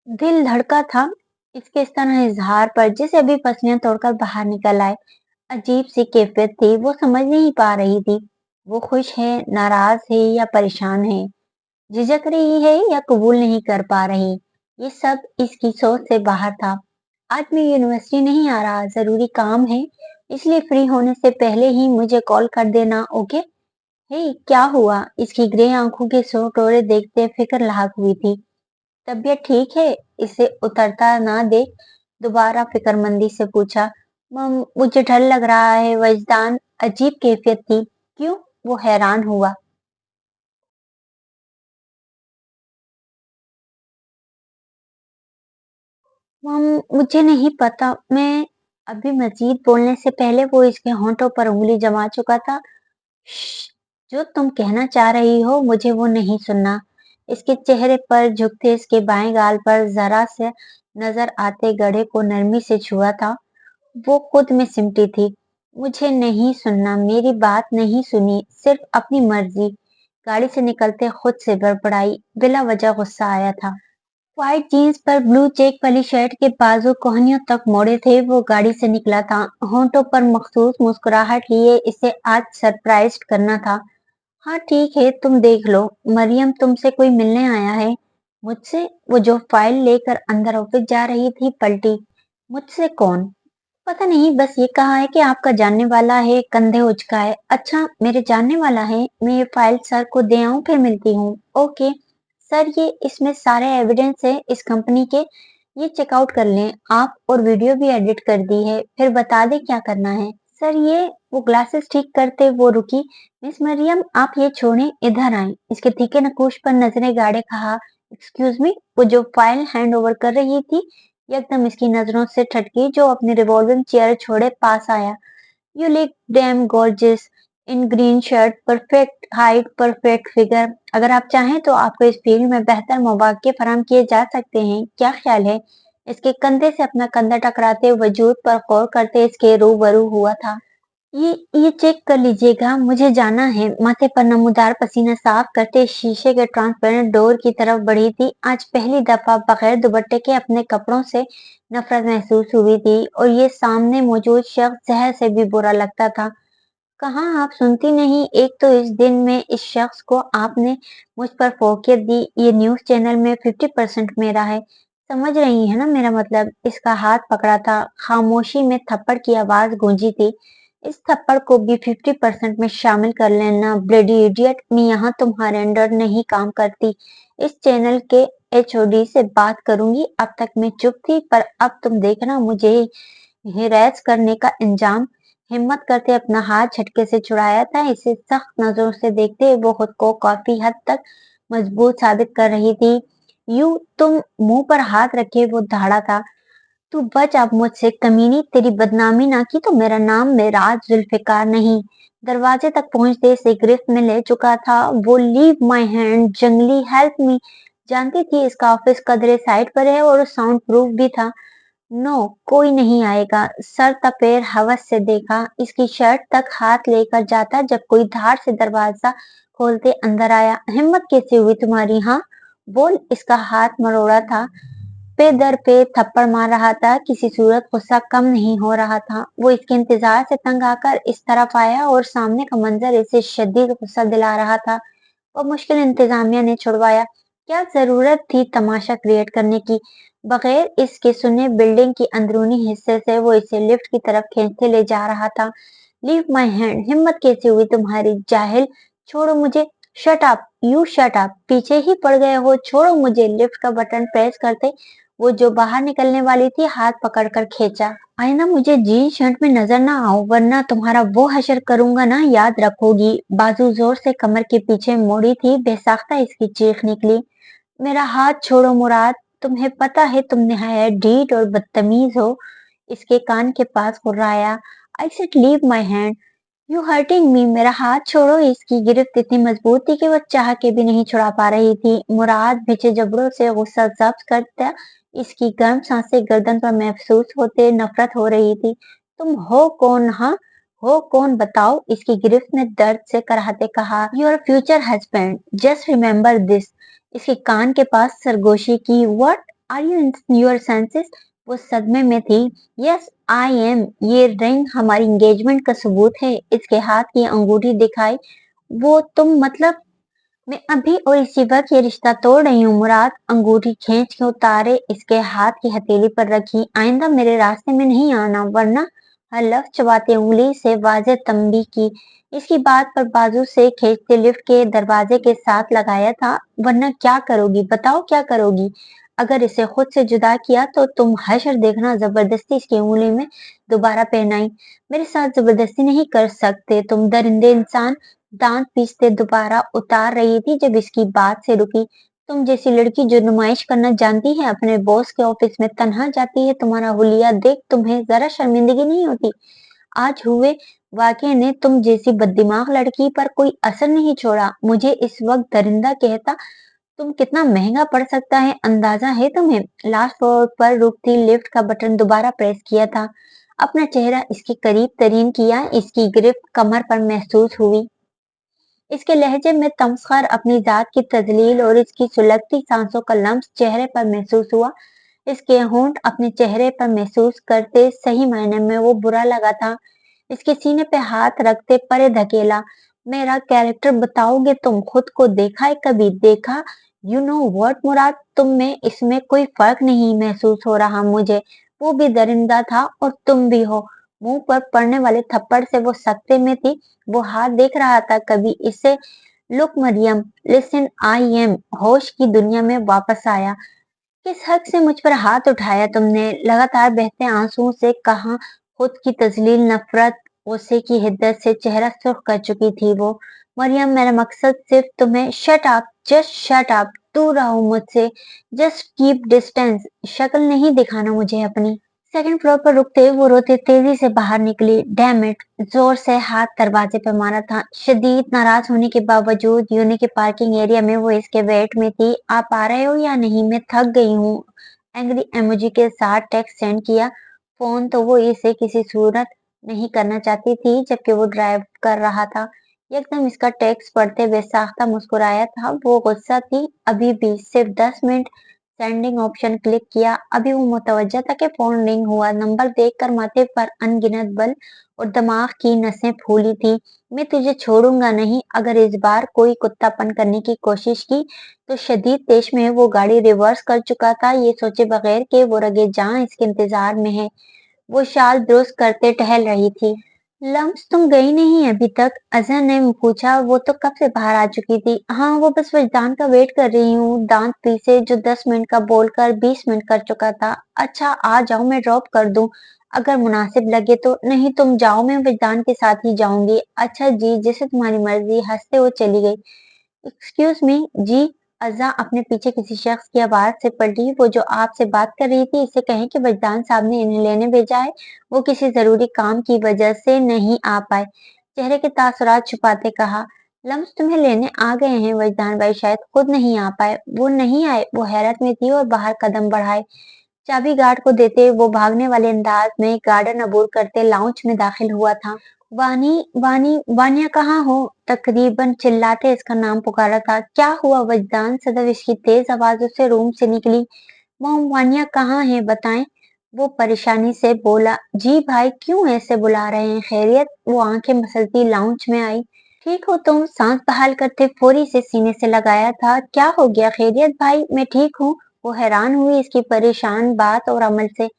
दिल धड़का था इसके इस तरह इजहार पर जैसे अभी पसलियां तोड़कर बाहर निकल आए। अजीब सी कैफियत थी, वो समझ नहीं पा रही थी वो खुश है, नाराज है या परेशान है, झिझक रही है या कबूल नहीं कर पा रही। ये सब इसकी सोच से बाहर था। आज मैं यूनिवर्सिटी नहीं आ रहा, जरूरी काम है, इसलिए फ्री होने से पहले ही मुझे कॉल कर देना, ओके? हे, क्या हुआ? इसकी ग्रे आंखों के सोटोरे देखते फिक्र लाहक हुई थी। तबीयत ठीक है? इसे उतरता ना देख दोबारा फिक्रमंदी से पूछा। मम, मुझे डर लग रहा है वजदान। अजीब कैफियत थी। क्यों? वो हैरान हुआ। मम, मुझे नहीं पता। मैं अभी मजीद बोलने से पहले वो इसके होंठों पर उंगली जमा चुका था। श्श, जो तुम कहना चाह रही हो मुझे वो नहीं सुनना। इसके चेहरे पर झुकते इसके बाएं गाल पर जरा से नजर आते गड़े को नरमी से छुआ था। वो खुद में सिमटी थी। मुझे नहीं सुनना, मेरी बात नहीं सुनी, सिर्फ अपनी मर्जी। गाड़ी से निकलते खुद से बड़बड़ाई, बिला वजह गुस्सा आया था। व्हाइट जीन्स पर ब्लू चेक वाली शर्ट के बाजू कोहनियों तक मोड़े थे। वो गाड़ी से निकला था, होंठों पर मखसूस मुस्कुराहट लिए इसे आज सरप्राइज करना था। हाँ ठीक है, तुम देख लो। मरियम तुमसे कोई मिलने आया है? मुझसे? वो जो फाइल लेकर अंदर ऑफिस जा रही थी पलटी। मुझसे कौन? पता नहीं, बस ये कहा है कि आपका जानने वाला है, कंधे उचकाए। अच्छा, मेरे जानने वाला है, मैं ये फाइल सर को दे आऊं, फिर मिलती हूँ। ओके सर, ये इसमें सारे एविडेंस है इस कंपनी के, ये चेकआउट कर लें आप, और वीडियो भी एडिट कर दी है, फिर बता दे क्या करना है। सर ये, वो ग्लासेस ठीक करते वो रुकी। मिस मरियम, आप ये छोड़ें, इधर आए। इसके तीखे नकुश पर नजरें गाड़े कहा, एक्सक्यूज मी। वो जो फाइल हैंड ओवर कर रही थी एकदम इसकी नजरों से ठटकी। जो अपनी रिवॉल्विंग चेयर छोड़े पास आया। You look dam gorgeous in green shirt, perfect height, perfect figure. अगर आप चाहें तो आपको इस फील्ड में बेहतर मौके फराहम किए जा सकते हैं, क्या ख्याल है? इसके कंधे से अपना कंधा टकराते वजूद पर गौर करते इसके रूबरू हुआ था। ये चेक कर लीजिएगा, मुझे जाना है। माथे पर नमूदार पसीना साफ करते शीशे के ट्रांसपेरेंट डोर की तरफ बढ़ी थी। आज पहली दफा बगैर दुपट्टे के अपने कपड़ों से नफरत महसूस हुई थी, और ये सामने मौजूद शख्स जहर से भी बुरा लगता था। कहाँ आप सुनती नहीं? एक तो इस दिन में इस शख्स को आपने मुझ पर फोकियत दी। ये न्यूज चैनल में 50% मेरा है, समझ रही है ना मेरा मतलब? इसका हाथ पकड़ा था, खामोशी में थप्पड़ की आवाज गूंजी थी। इस थप्पड़ को भी 50% में शामिल कर लेना, ब्लडी इडियट। मैं यहाँ तुम्हारे अंडर नहीं काम करती, इस चैनल के एचओडी से बात करूंगी। अब तक मैं चुप थी, पर अब तुम देखना मुझे हिरास करने का इंजाम। हिम्मत करते अपना हाथ झटके से छुड़ाया था। इसे सख्त नजरों से देखते वो खुद को काफी हद तक मजबूत साबित कर रही थी। यू, तुम मुंह पर हाथ रखे वो धाड़ा था। तू बच अब मुझसे कमीनी, तेरी बदनामी ना की तो मेरा नाम मेराज जुल्फिकार नहीं। दरवाजे तक पहुंचते से गिरफ्त में ले चुका था वो। लीव माय हैंड जंगली, हेल्प मी। जानती थी इसका ऑफिस कदरे साइड पर है और साउंड प्रूफ भी था। नो, कोई नहीं आएगा। सर तपेर हवस से देखा, इसकी शर्ट तक हाथ लेकर जाता जब कोई धार से दरवाजा खोलते अंदर आया। हिम्मत कैसे हुई तुम्हारी? हाँ बोल। इसका हाथ मरोड़ा था, पे दर पे थप्पड़ मार रहा था, किसी सूरत गुस्सा कम नहीं हो रहा था। वो इसके इंतजार से तंग आकर इस तरफ आया और सामने का मंजर इसे शदीद गुस्सा दिला रहा था। वो मुश्किल इंतजामिया ने छुड़वाया। क्या जरूरत थी तमाशा क्रिएट करने की? बगैर इसके सुने बिल्डिंग की अंदरूनी हिस्से से वो इसे लिफ्ट की तरफ खींचते ले जा रहा था। लीव माई हैंड, हिम्मत कैसे हुई तुम्हारी जाहिल? छोड़ो मुझे। Shut up, you shut up, पीछे ही पड़ गए हो, छोड़ो मुझे। लिफ्ट का बटन प्रेस करते वो जो बाहर निकलने वाली थी हाथ पकड़कर खींचा। आईना मुझे जीन शर्ट में नजर ना आओ, वरना तुम्हारा वो हशर करूंगा ना, याद रखोगी। बाजू जोर से कमर के पीछे मोड़ी थी, बेसाख्ता इसकी चीख निकली। मेरा हाथ छोड़ो मुराद, तुम्हें पता है तुम निहायत ढीठ और बदतमीज हो। इसके कान के पास गुर्राया। I said leave my hand, you hurting me. मेरा हाथ छोड़ो। इसकी गिरफ्त इतनी मजबूत थी कि वो चाह के भी नहीं छुड़ा पा रही थी। मुराद पीछे जबड़ों से गुस्सा जब्त करता इसकी गर्म सांसें गर्दन पर महसूस होते नफरत हो रही थी। तुम हो कौन? हाँ हो कौन, बताओ। इसकी गिरफ्त ने दर्द से कराहते कहा, your future husband, just remember this. इसके कान के पास सरगोशी की। What? Are you in your senses? वो सदमे में थी। यस आई एम, ये रिंग हमारी एंगेजमेंट का सबूत है। इसके हाथ की अंगूठी दिखाई। वो तुम मतलब? मैं अभी और इसी वक्त ये रिश्ता तोड़ रही हूँ मुराद। अंगूठी खींच के उतारे, इसके हाथ की हथेली पर रखी। आइंदा मेरे रास्ते में नहीं आना, वरना। हर लफ्ज चबाते उंगली से वाज़ेह तंबीह की। इसकी बात पर बाजू से खींचते लिफ्ट के दरवाजे के साथ लगाया था। वरना क्या करोगी, बताओ क्या करोगी? अगर इसे खुद से जुदा किया तो तुम हश्र देखना। जबरदस्ती इसकी उंगली में दोबारा पहनाई। मेरे साथ जबरदस्ती नहीं कर सकते तुम दरिंदे इंसान। दांत पीसते दोबारा उतार रही थी जब इसकी बात से रुकी। तुम जैसी लड़की जो नुमाइश करना जानती है, अपने बॉस के ऑफिस में तन्हा जाती है, तुम्हारा हुलिया देख तुम्हें जरा शर्मिंदगी नहीं होती? आज हुए वाकये ने तुम जैसी बददिमाग लड़की पर कोई असर नहीं छोड़ा। मुझे इस वक्त दरिंदा कहता तुम कितना महंगा पड़ सकता है, अंदाजा है तुम्हें? लास्ट फ्लोर पर रुकती लिफ्ट का बटन दोबारा प्रेस किया था। अपना चेहरा इसके करीब तरीन किया। इसकी गिरफ्त कमर पर महसूस हुई। इसके लहजे में तमस्खर, अपनी जात की तजलील और इसकी सुलगती सांसों का लम्स चेहरे पर महसूस हुआ। इसके होंठ अपने चेहरे पर महसूस करते सही मायने में वो बुरा लगा था। इसके सीने पे हाथ रखते परे धकेला। मेरा कैरेक्टर बताओगे तुम? खुद को देखा है कभी? देखा? यू नो व्हाट मुराद, तुम में इसमें कोई फर्क नहीं महसूस हो रहा मुझे। वो भी दरिंदा था और तुम भी हो। मुंह पर पड़ने वाले थप्पड़ से वो सकते में थी। वो हाथ देख रहा था कभी इसे। Look Mariam, listen, I am होश की दुनिया में वापस आया। किस हक से मुझ पर हाथ उठाया तुमने? लगातार बहते आंसुओं से कहा। खुद की तजलील, नफरत, गुस्से की हिद्दत से चेहरा सुर्ख कर चुकी थी वो। मरियम, मेरा मकसद सिर्फ तुम्हें shut up, just shut up, दूर रहो मुझसे। Just keep distance. शक्ल नहीं दिखाना मुझे अपनी। सेकंड फ्लोर पर रुकते वो रोते तेजी से बाहर निकली। डैम इट, जोर से हाथ दरवाजे पर मारा था। शदीद नाराज होने के बावजूद यूनी के पार्किंग एरिया में वो इसके वेट में थी। आप आ रहे हो या नहीं? मैं थक गई हूँ। एंग्री इमोजी के साथ टेक्स्ट सेंड किया। फोन तो वो इसे किसी सूरत नहीं करना चाहती थी जबकि वो ड्राइव कर रहा था। एकदम इसका टेक्स्ट पढ़ते बेसाख्ता मुस्कुराया था। वो गुस्सा थी अभी भी। सिर्फ 10 मिनट। सेंडिंग ऑप्शन क्लिक किया। अभी वो मुतवज्जा था कि फोन रिंग हुआ। नंबर देखकर माथे पर अनगिनत बल और दिमाग की नसें फूली थी। मैं तुझे छोड़ूंगा नहीं। अगर इस बार कोई कुत्तापन करने की कोशिश की तो शदीद तेज में वो गाड़ी रिवर्स कर चुका था, ये सोचे बगैर कि वो रगे जान इसके इंतजार में है। वो शाल दुरुस्त करते टहल रही थी। लम्स, तुम गई नहीं अभी तक? अजहर ने पूछा। वो तो कब से बाहर आ चुकी थी। हाँ, वो बस वजदान का वेट कर रही हूँ। दांत पीसे, जो 10 मिनट का बोलकर 20 मिनट कर चुका था। अच्छा आ जाओ, मैं ड्रॉप कर दूं अगर मुनासिब लगे तो। नहीं तुम जाओ, मैं वजदान के साथ ही जाऊंगी। अच्छा जी, जैसे तुम्हारी मर्जी। हंसते हुए चली गई। एक्सक्यूज मी जी। अज़ा अपने पीछे किसी शख्स की आवाज से पलटी। वो जो आपसे बात कर रही थी, इसे कहें कि वजदान साहब ने इन्हें लेने भेजा है। वो किसी जरूरी काम की वजह से नहीं आ पाए। चेहरे के तासुरात छुपाते कहा। लम्स तुम्हें लेने आ गए हैं। वजदान भाई शायद खुद नहीं आ पाए। वो नहीं आए? वो हैरत में थी और बाहर कदम बढ़ाए। चाबी गार्ड को देते वो भागने वाले अंदाज में गार्डन अबूर करते लाउंज में दाखिल हुआ था। वानी, वानी, वानिया कहाँ हो? तकरीबन चिल्लाते इसका नाम पुकारा था। क्या हुआ वजदान? सदफ इसकी तेज आवाजों से रूम से निकली। मॉम, वानिया कहाँ है बताएं। वो परेशानी से बोला। जी भाई, क्यों ऐसे बुला रहे हैं? खैरियत? वो आंखें मसलती लाउंज में आई। ठीक हो तुम? सांस बहाल करते फौरी से सीने से लगाया था। क्या हो गया? खैरियत भाई, मैं ठीक हूँ। वो हैरान हुई इसकी परेशान बात और अमल से।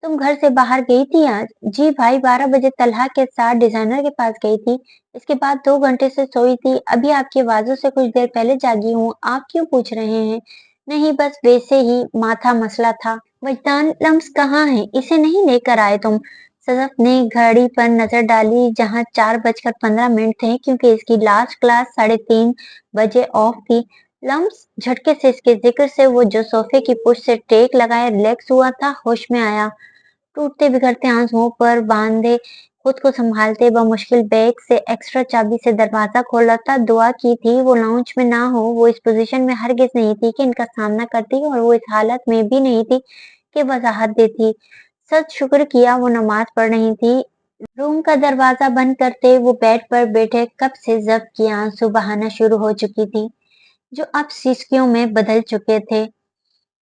तुम घर से बाहर गई थी आज? जी भाई, 12 बजे तलहा के साथ डिजाइनर के पास गई थी। इसके बाद 2 घंटे से सोई थी। अभी आपकी आवाजों से कुछ देर पहले जागी हूँ। आप क्यों पूछ रहे हैं? नहीं, बस वैसे ही माथा मसला था। वजदान लम्स कहाँ है? इसे नहीं लेकर आए तुम? सदफ ने घड़ी पर नजर डाली जहाँ 4:15 थे, क्योंकि इसकी लास्ट क्लास 3:30 बजे ऑफ थी। लम्स, झटके से इसके जिक्र से वो जो सोफे की पुश से टेक लगाए रिलैक्स हुआ था, होश में आया। टूटते बिखरते आंसुओं पर बांधे खुद को संभालते बमुश्किल बैग से एक्स्ट्रा चाबी से दरवाजा खोला था। दुआ की थी वो लाउंज में ना हो। वो इस पोजीशन में हरगिज नहीं थी कि इनका सामना करती, और वो इस हालत में भी नहीं थी कि वजाहत देती। सच शुक्र किया वो नमाज पढ़ रही थी। रूम का दरवाजा बंद करते वो बेड पर बैठे कब से जब्त की आंसू बहाना शुरू हो चुकी थी, जो अब सिसकियों में बदल चुके थे।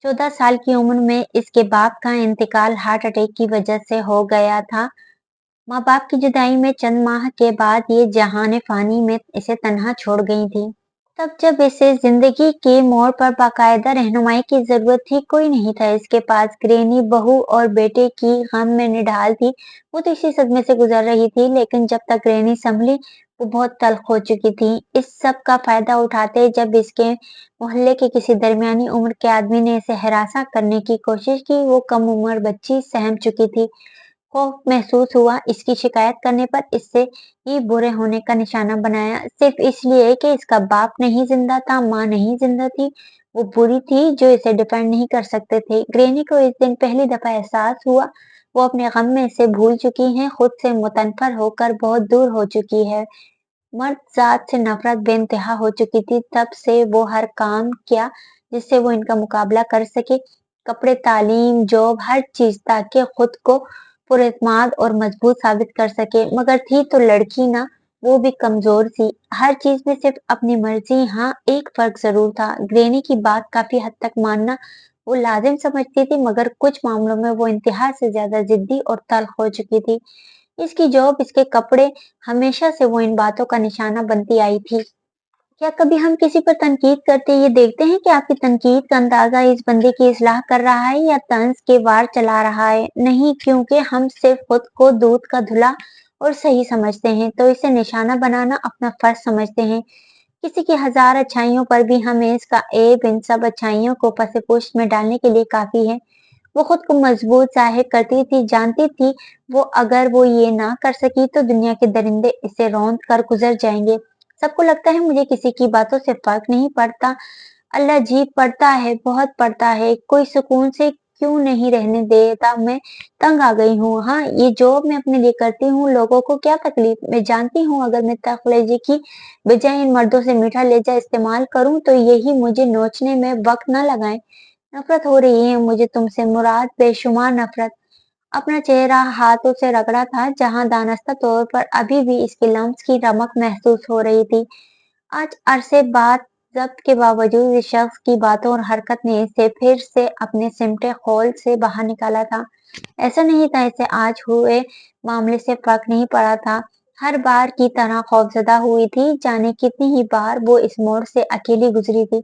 14 साल की उम्र में इसके बाप का इंतकाल हार्ट अटैक की वजह से हो गया था। माँ-बाप की जुदाई में चंद माह के बाद ये जहान फ़ानी में इसे तन्हा छोड़ गई थी। तब जब इसे ज़िंदगी के मोड़ पर बाकायदा रहनुमाई की ज़रूरत थी, कोई नहीं था इसके पास। ग्रैनी बहू और बेटे की गम में निढाल थी। वो तो इसी सदमे से गुज़र रही थी, लेकिन जब तक ग्रैनी सँभली, वो बहुत तल्ख़ हो चुकी थी। इस सब का फ़ायदा उठाते जब इसके मोहल्ले के किसी दरमियानी उम्र के आदमी ने इसे हरासा करने की कोशिश की, वो कम उम्र बच्ची सहम चुकी थी। खौफ महसूस हुआ, इसकी शिकायत करने पर इससे ही बुरे होने का निशाना बनाया, सिर्फ इसलिए कि इसका बाप नहीं जिंदा था, माँ नहीं जिंदा थी। वो बुरी थी जो इसे डिफेंड नहीं कर सकते थे। ग्रैनी को इस दिन पहली दफा एहसास हुआ वो अपने गम में इसे भूल चुकी हैं, खुद से मुतनफर होकर बहुत दूर हो चुकी है। मर्द जात से नफरत बेइंतहा हो चुकी थी। तब से वो हर काम किया जिससे वो इनका मुकाबला कर सके, कपड़े, तालीम, जॉब, हर चीज, ताकि खुद को पुरएतमाद और मजबूत साबित कर सके। मगर थी तो लड़की ना, वो भी कमजोर थी, हर चीज में सिर्फ अपनी मर्जी। हाँ, एक फर्क जरूर था, ग्रैनी की बात काफी हद तक मानना वो लाजिम समझती थी, मगर कुछ मामलों में वो इंतहा से ज्यादा जिद्दी और तल्ख हो चुकी थी। इसकी जॉब, इसके कपड़े, हमेशा से वो इन बातों का निशाना बनती आई थी। क्या कभी हम किसी पर तनकीद करते ये देखते हैं कि आपकी तनकीद का अंदाजा इस बंदे की इस्लाह कर रहा है या तंज के वार चला रहा है? नहीं, क्योंकि हम सिर्फ खुद को दूध का धुला और सही समझते हैं, तो इसे निशाना बनाना अपना फर्ज समझते हैं। किसी की हजार अच्छाइयों पर भी हमें इसका ऐब इन सब अच्छाइयों को पसे-पुष्ट में डालने के लिए काफी है। वो खुद को मजबूत ज़ाहिर करती थी, जानती थी वो अगर वो ये ना कर सकी तो दुनिया के दरिंदे इसे रौंद कर गुजर जाएंगे। सबको लगता है मुझे किसी की बातों से फर्क नहीं पड़ता। अल्लाह जी, पड़ता है, बहुत पड़ता है। कोई सुकून से क्यों नहीं रहने देता, मैं तंग आ गई हूँ। हाँ, ये जॉब मैं अपने लिए करती हूँ, लोगों को क्या तकलीफ? मैं जानती हूँ अगर मैं तकलेजे की बजाय इन मर्दों से मीठा लहजा इस्तेमाल करूँ तो यही मुझे नोचने में वक्त न लगाए। नफरत हो रही है मुझे तुमसे मुराद, बेशुमार नफरत। अपना चेहरा हाथों से रगड़ा था, जहां दानस्ता तौर पर अभी भी इसके लम्स की रमक महसूस हो रही थी। आज अरसे बाद जब्त के बावजूद इस शख्स की बातों और हरकत ने इसे फिर से अपने सिमटे खौल से बाहर निकाला था। ऐसा नहीं था इसे आज हुए मामले से फर्क नहीं पड़ा था। हर बार की तरह खौफजदा हुई थी, जाने कितनी ही बार वो इस मोड़ से अकेली गुजरी थी।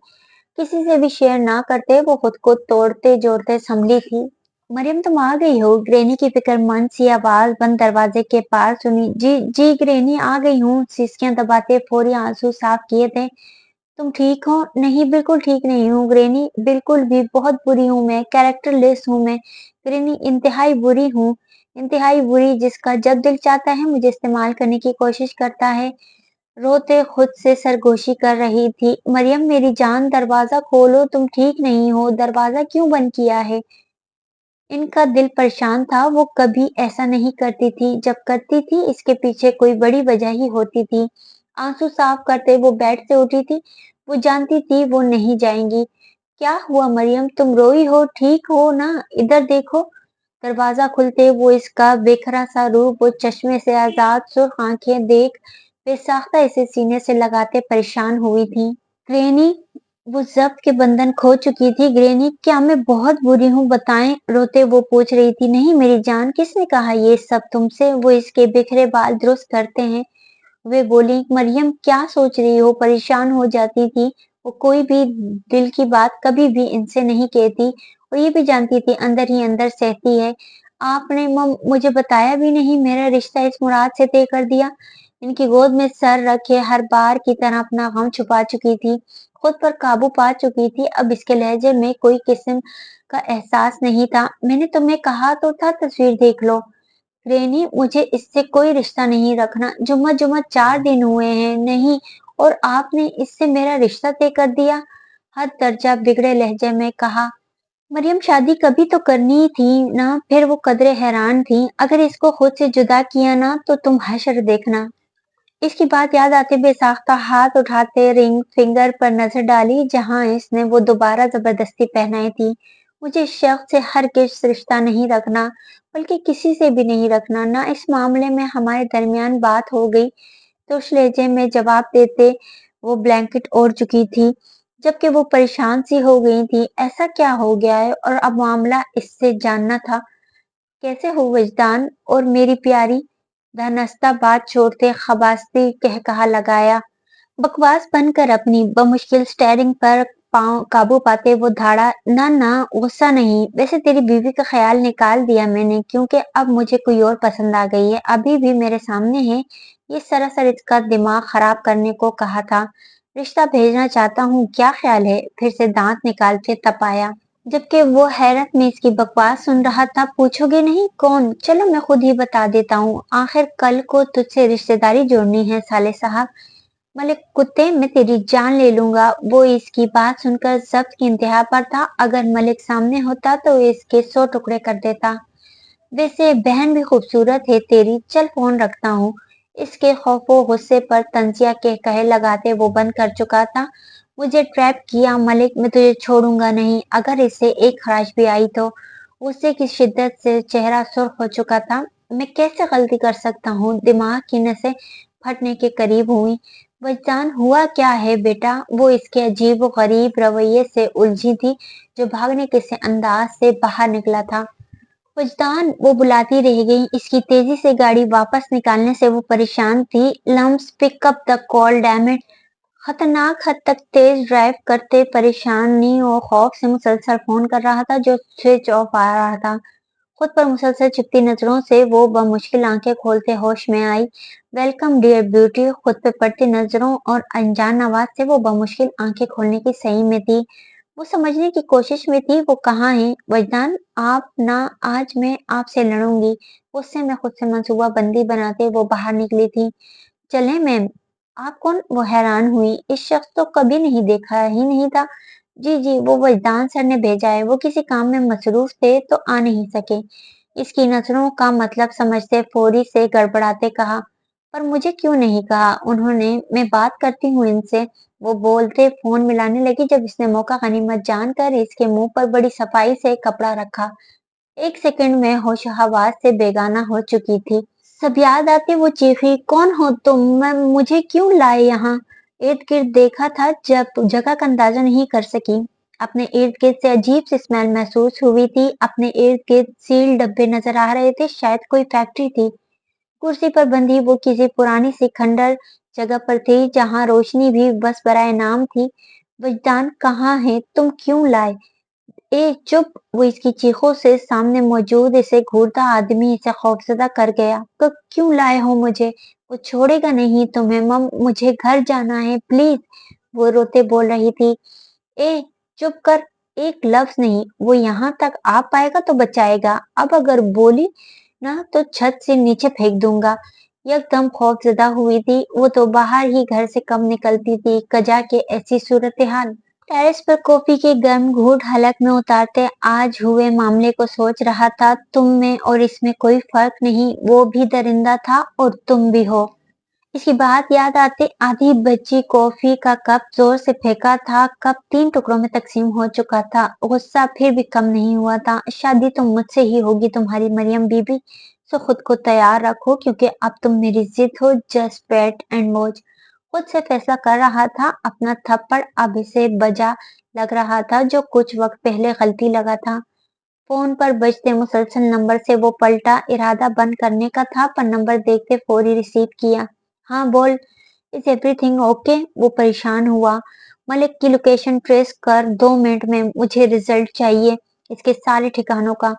किसी से भी शेयर ना करते, वो खुद को तोड़ते जोड़ते संभली थी। मरियम, तुम आ गई हो? ग्रैनी की फिक्रमंद सी आवाज बंद दरवाजे के पार सुनी। जी जी ग्रैनी, आ गई हूँ, सिसकियां दबाते फौरी आंसू साफ किए थे। तुम ठीक हो? नहीं, बिल्कुल ठीक नहीं हूँ ग्रैनी, बिल्कुल भी, बहुत बुरी हूँ मैं, कैरेक्टरलेस हूँ मैं ग्रैनी, इंतहाई बुरी हूँ, इंतहाई बुरी, जिसका जब दिल चाहता है मुझे इस्तेमाल करने की कोशिश करता है। रोते खुद से सरगोशी कर रही थी। मरियम, मेरी जान, दरवाजा खोलो, तुम ठीक नहीं हो, दरवाजा क्यों बंद किया है? इनका दिल परेशान था, वो कभी ऐसा नहीं करती थी, जब करती थी इसके पीछे कोई बड़ी वजह ही होती थी। आंसू साफ करते वो बेड से उठी थी, वो जानती थी वो नहीं जाएंगी। क्या हुआ मरियम, तुम रोई हो? ठीक हो ना? इधर देखो। दरवाजा खुलते वो इसका बिखरा सा रूप, वो चश्मे से आजाद सुर्ख आंखें देख बेसाख्ता इसे सीने से लगाते परेशान हुई थी। ग्रैनी, वो ज़ब्त के बंधन खो चुकी थी। ग्रैनी, क्या मैं बहुत बुरी हूँ, बताएं? रोते वो पूछ रही थी। नहीं मेरी जान, किसने कहा ये सब तुमसे? वो इसके बिखरे बाल दुरुस्त करते हैं। वे बोली। मरियम, क्या सोच रही हो? परेशान हो जाती थी। वो कोई भी दिल की बात कभी भी इनसे नहीं कहती, और ये भी जानती थी अंदर ही अंदर सहती है। आपने मुझे बताया भी नहीं, मेरा रिश्ता इस मुराद से तय कर दिया। इनकी गोद में सर रखे हर बार की तरह अपना गम छुपा चुकी थी, खुद पर काबू पा चुकी थी। अब इसके लहजे में कोई किस्म का एहसास नहीं था। मैंने तुम्हें कहा तो था तस्वीर देख लो। रेनी, मुझे इससे कोई रिश्ता नहीं रखना। जुम्मा जुम्मा 4 दिन हुए हैं। नहीं, और आपने इससे मेरा रिश्ता तय कर दिया? हद दर्जा बिगड़े लहजे में कहा। मरियम, शादी कभी तो करनी ही थी ना? फिर वो कदरे हैरान थी। अगर इसको खुद से जुदा किया ना तो तुम हश्र देखना। इसकी बात याद आते बेसाख्ता हाथ उठाते रिंग फिंगर पर नजर डाली, जहां इसने वो दोबारा जबरदस्ती पहनाई थी। मुझे इस शख्स से हर किस रिश्ता नहीं रखना, बल्कि किसी से भी नहीं रखना। ना इस मामले में हमारे दरमियान बात हो गई तो उस लहजे में जवाब देते वो ब्लैंकेट ओढ़ चुकी थी, जबकि वो परेशान सी हो गई थी। ऐसा क्या हो गया है और अब मामला इससे जानना था। कैसे हो वजदान और मेरी प्यारी? धनस्ता बात छोड़ते खबासती कहकहा लगाया। बकवास बंद कर अपनी। बमुश्किल स्टेयरिंग पर पाँव काबू पाते वो धाड़ा, ना ना गुस्सा नहीं, वैसे तेरी बीवी का ख्याल निकाल दिया मैंने, क्योंकि अब मुझे कोई और पसंद आ गई है। अभी भी मेरे सामने है। ये सरासर इसका दिमाग खराब करने को कहा था। रिश्ता भेजना चाहता हूँ, क्या ख्याल है? फिर से दांत निकाल के तपाया। जबकि वो हैरत में इसकी बकवास सुन रहा था। पूछोगे नहीं कौन? चलो मैं खुद ही बता देता हूँ। आखिर कल को तुझसे रिश्तेदारी जोड़नी है साले साहब। मलिक कुत्ते, मैं तेरी जान ले लूंगा। वो इसकी बात सुनकर जब्त की इंतहा पर था। अगर मलिक सामने होता तो इसके 100 टुकड़े कर देता। वैसे बहन भी खूबसूरत है तेरी। चल फोन रखता हूँ। इसके खौफो गुस्से पर तंजिया के कहे लगाते वो बंद कर चुका था। मुझे ट्रैप किया मलिक, मैं तुझे छोड़ूंगा नहीं। अगर इसे एक खराश भी आई तो। गुस्से की शिद्दत से चेहरा सुर्ख हो चुका था। मैं कैसे गलती कर सकता हूँ? दिमाग की नसें फटने के करीब हुई। वजदान, हुआ क्या है बेटा? वो इसके अजीब गरीब रवैये से उलझी थी, जो भागने के से अंदाज से बाहर निकला था। वजदान, वो बुलाती रह गई। इसकी तेजी से गाड़ी वापस निकालने से वो परेशान थी। लम्स pick up the call damn it. खतरनाक हद तक तेज ड्राइव करते परेशानी और खौफ से मुसलसल फोन कर रहा था, जो स्विच ऑफ आ रहा था। खुद पर मुसलसल चिपटी नजरों से वो बमुश्किल आंखें खोलते होश में आई। Welcome dear beauty. खुद पे पड़ती नजरों और अनजान आवाज से वो बमुश्किल आंखें खोलने की सही में थी। वो समझने की कोशिश में थी वो कहाँ है। वजदान, आप ना, आज मैं आपसे लड़ूंगी। उससे मैं खुद से मंसूबा बंदी बनाते वो बाहर निकली थी। चलें मैम। आप कौन? वो हैरान हुई। इस शख्स तो कभी नहीं देखा ही नहीं था। जी जी, वो वजदान सर ने भेजा है। वो किसी काम में मसरूफ थे तो आ नहीं सके। इसकी नजरों का मतलब समझते फौरी से गड़बड़ाते कहा, पर मुझे क्यों नहीं कहा उन्होंने? मैं बात करती हूँ इनसे। वो बोलते फोन मिलाने लगी जब इसने मौका गनीमत जानकर इसके मुंह पर बड़ी सफाई से कपड़ा रखा। एक सेकंड में होश हवास से बेगाना हो चुकी थी। सब याद आते वो चीखी, कौन हो तुम? मैं मुझे क्यों लाए यहाँ? इर्द गिर्द देखा था जब जगह का अंदाजा नहीं कर सकी। अपने इर्द गिर्द से अजीब सी स्मेल महसूस हुई थी। अपने इर्द गिर्द सील डब्बे नजर आ रहे थे, शायद कोई फैक्ट्री थी। कुर्सी पर बंधी वो किसी पुरानी सी खंडर जगह पर थी, जहाँ रोशनी भी बस बराए नाम थी। वजदान, कहाँ है? तुम क्यों लाए? ए चुप! वो इसकी चीखों से सामने मौजूद इसे घूरता आदमी इसे खौफजदा कर गया। तो क्यों लाए हो मुझे? वो छोड़ेगा नहीं तुम्हें मम, मुझे घर जाना है प्लीज। वो रोते बोल रही थी। ए चुप कर! एक लफ्ज नहीं। वो यहाँ तक आ पाएगा तो बचाएगा, अब अगर बोली ना तो छत से नीचे फेंक दूंगा। एकदम खौफजदा हुई थी। वो तो बाहर ही घर से कम निकलती थी, कजा के ऐसी सूरत हाल। टेरेस पर कॉफी के गर्म घूंट हलक में उतारते आज हुए मामले को सोच रहा था। तुम में और इसमें कोई फर्क नहीं। वो भी दरिंदा था और तुम भी हो। इसकी बात याद आते आधी बची कॉफी का कप जोर से फेंका था। कप 3 टुकड़ों में तकसीम हो चुका था। गुस्सा फिर भी कम नहीं हुआ था। शादी तो मुझसे ही होगी तुम्हारी मरियम बीबी, सो खुद को तैयार रखो, क्योंकि अब तुम मेरी जिद हो। Just wait and watch. खुद से फैसला कर रहा था। अपना थप्पड़ अब इसे बजा लग रहा था, जो कुछ वक्त पहले गलती लगा था। फोन पर बजते मुसलसल नंबर से वो पलटा। इरादा बंद करने का था, पर नंबर देखते फौरी रिसीव किया। हाँ बोल। Is everything okay? वो परेशान हुआ। मलिक की लोकेशन ट्रेस कर 2 मिनट में, मुझे रिजल्ट चाहिए इसके सारे ठिकानों का।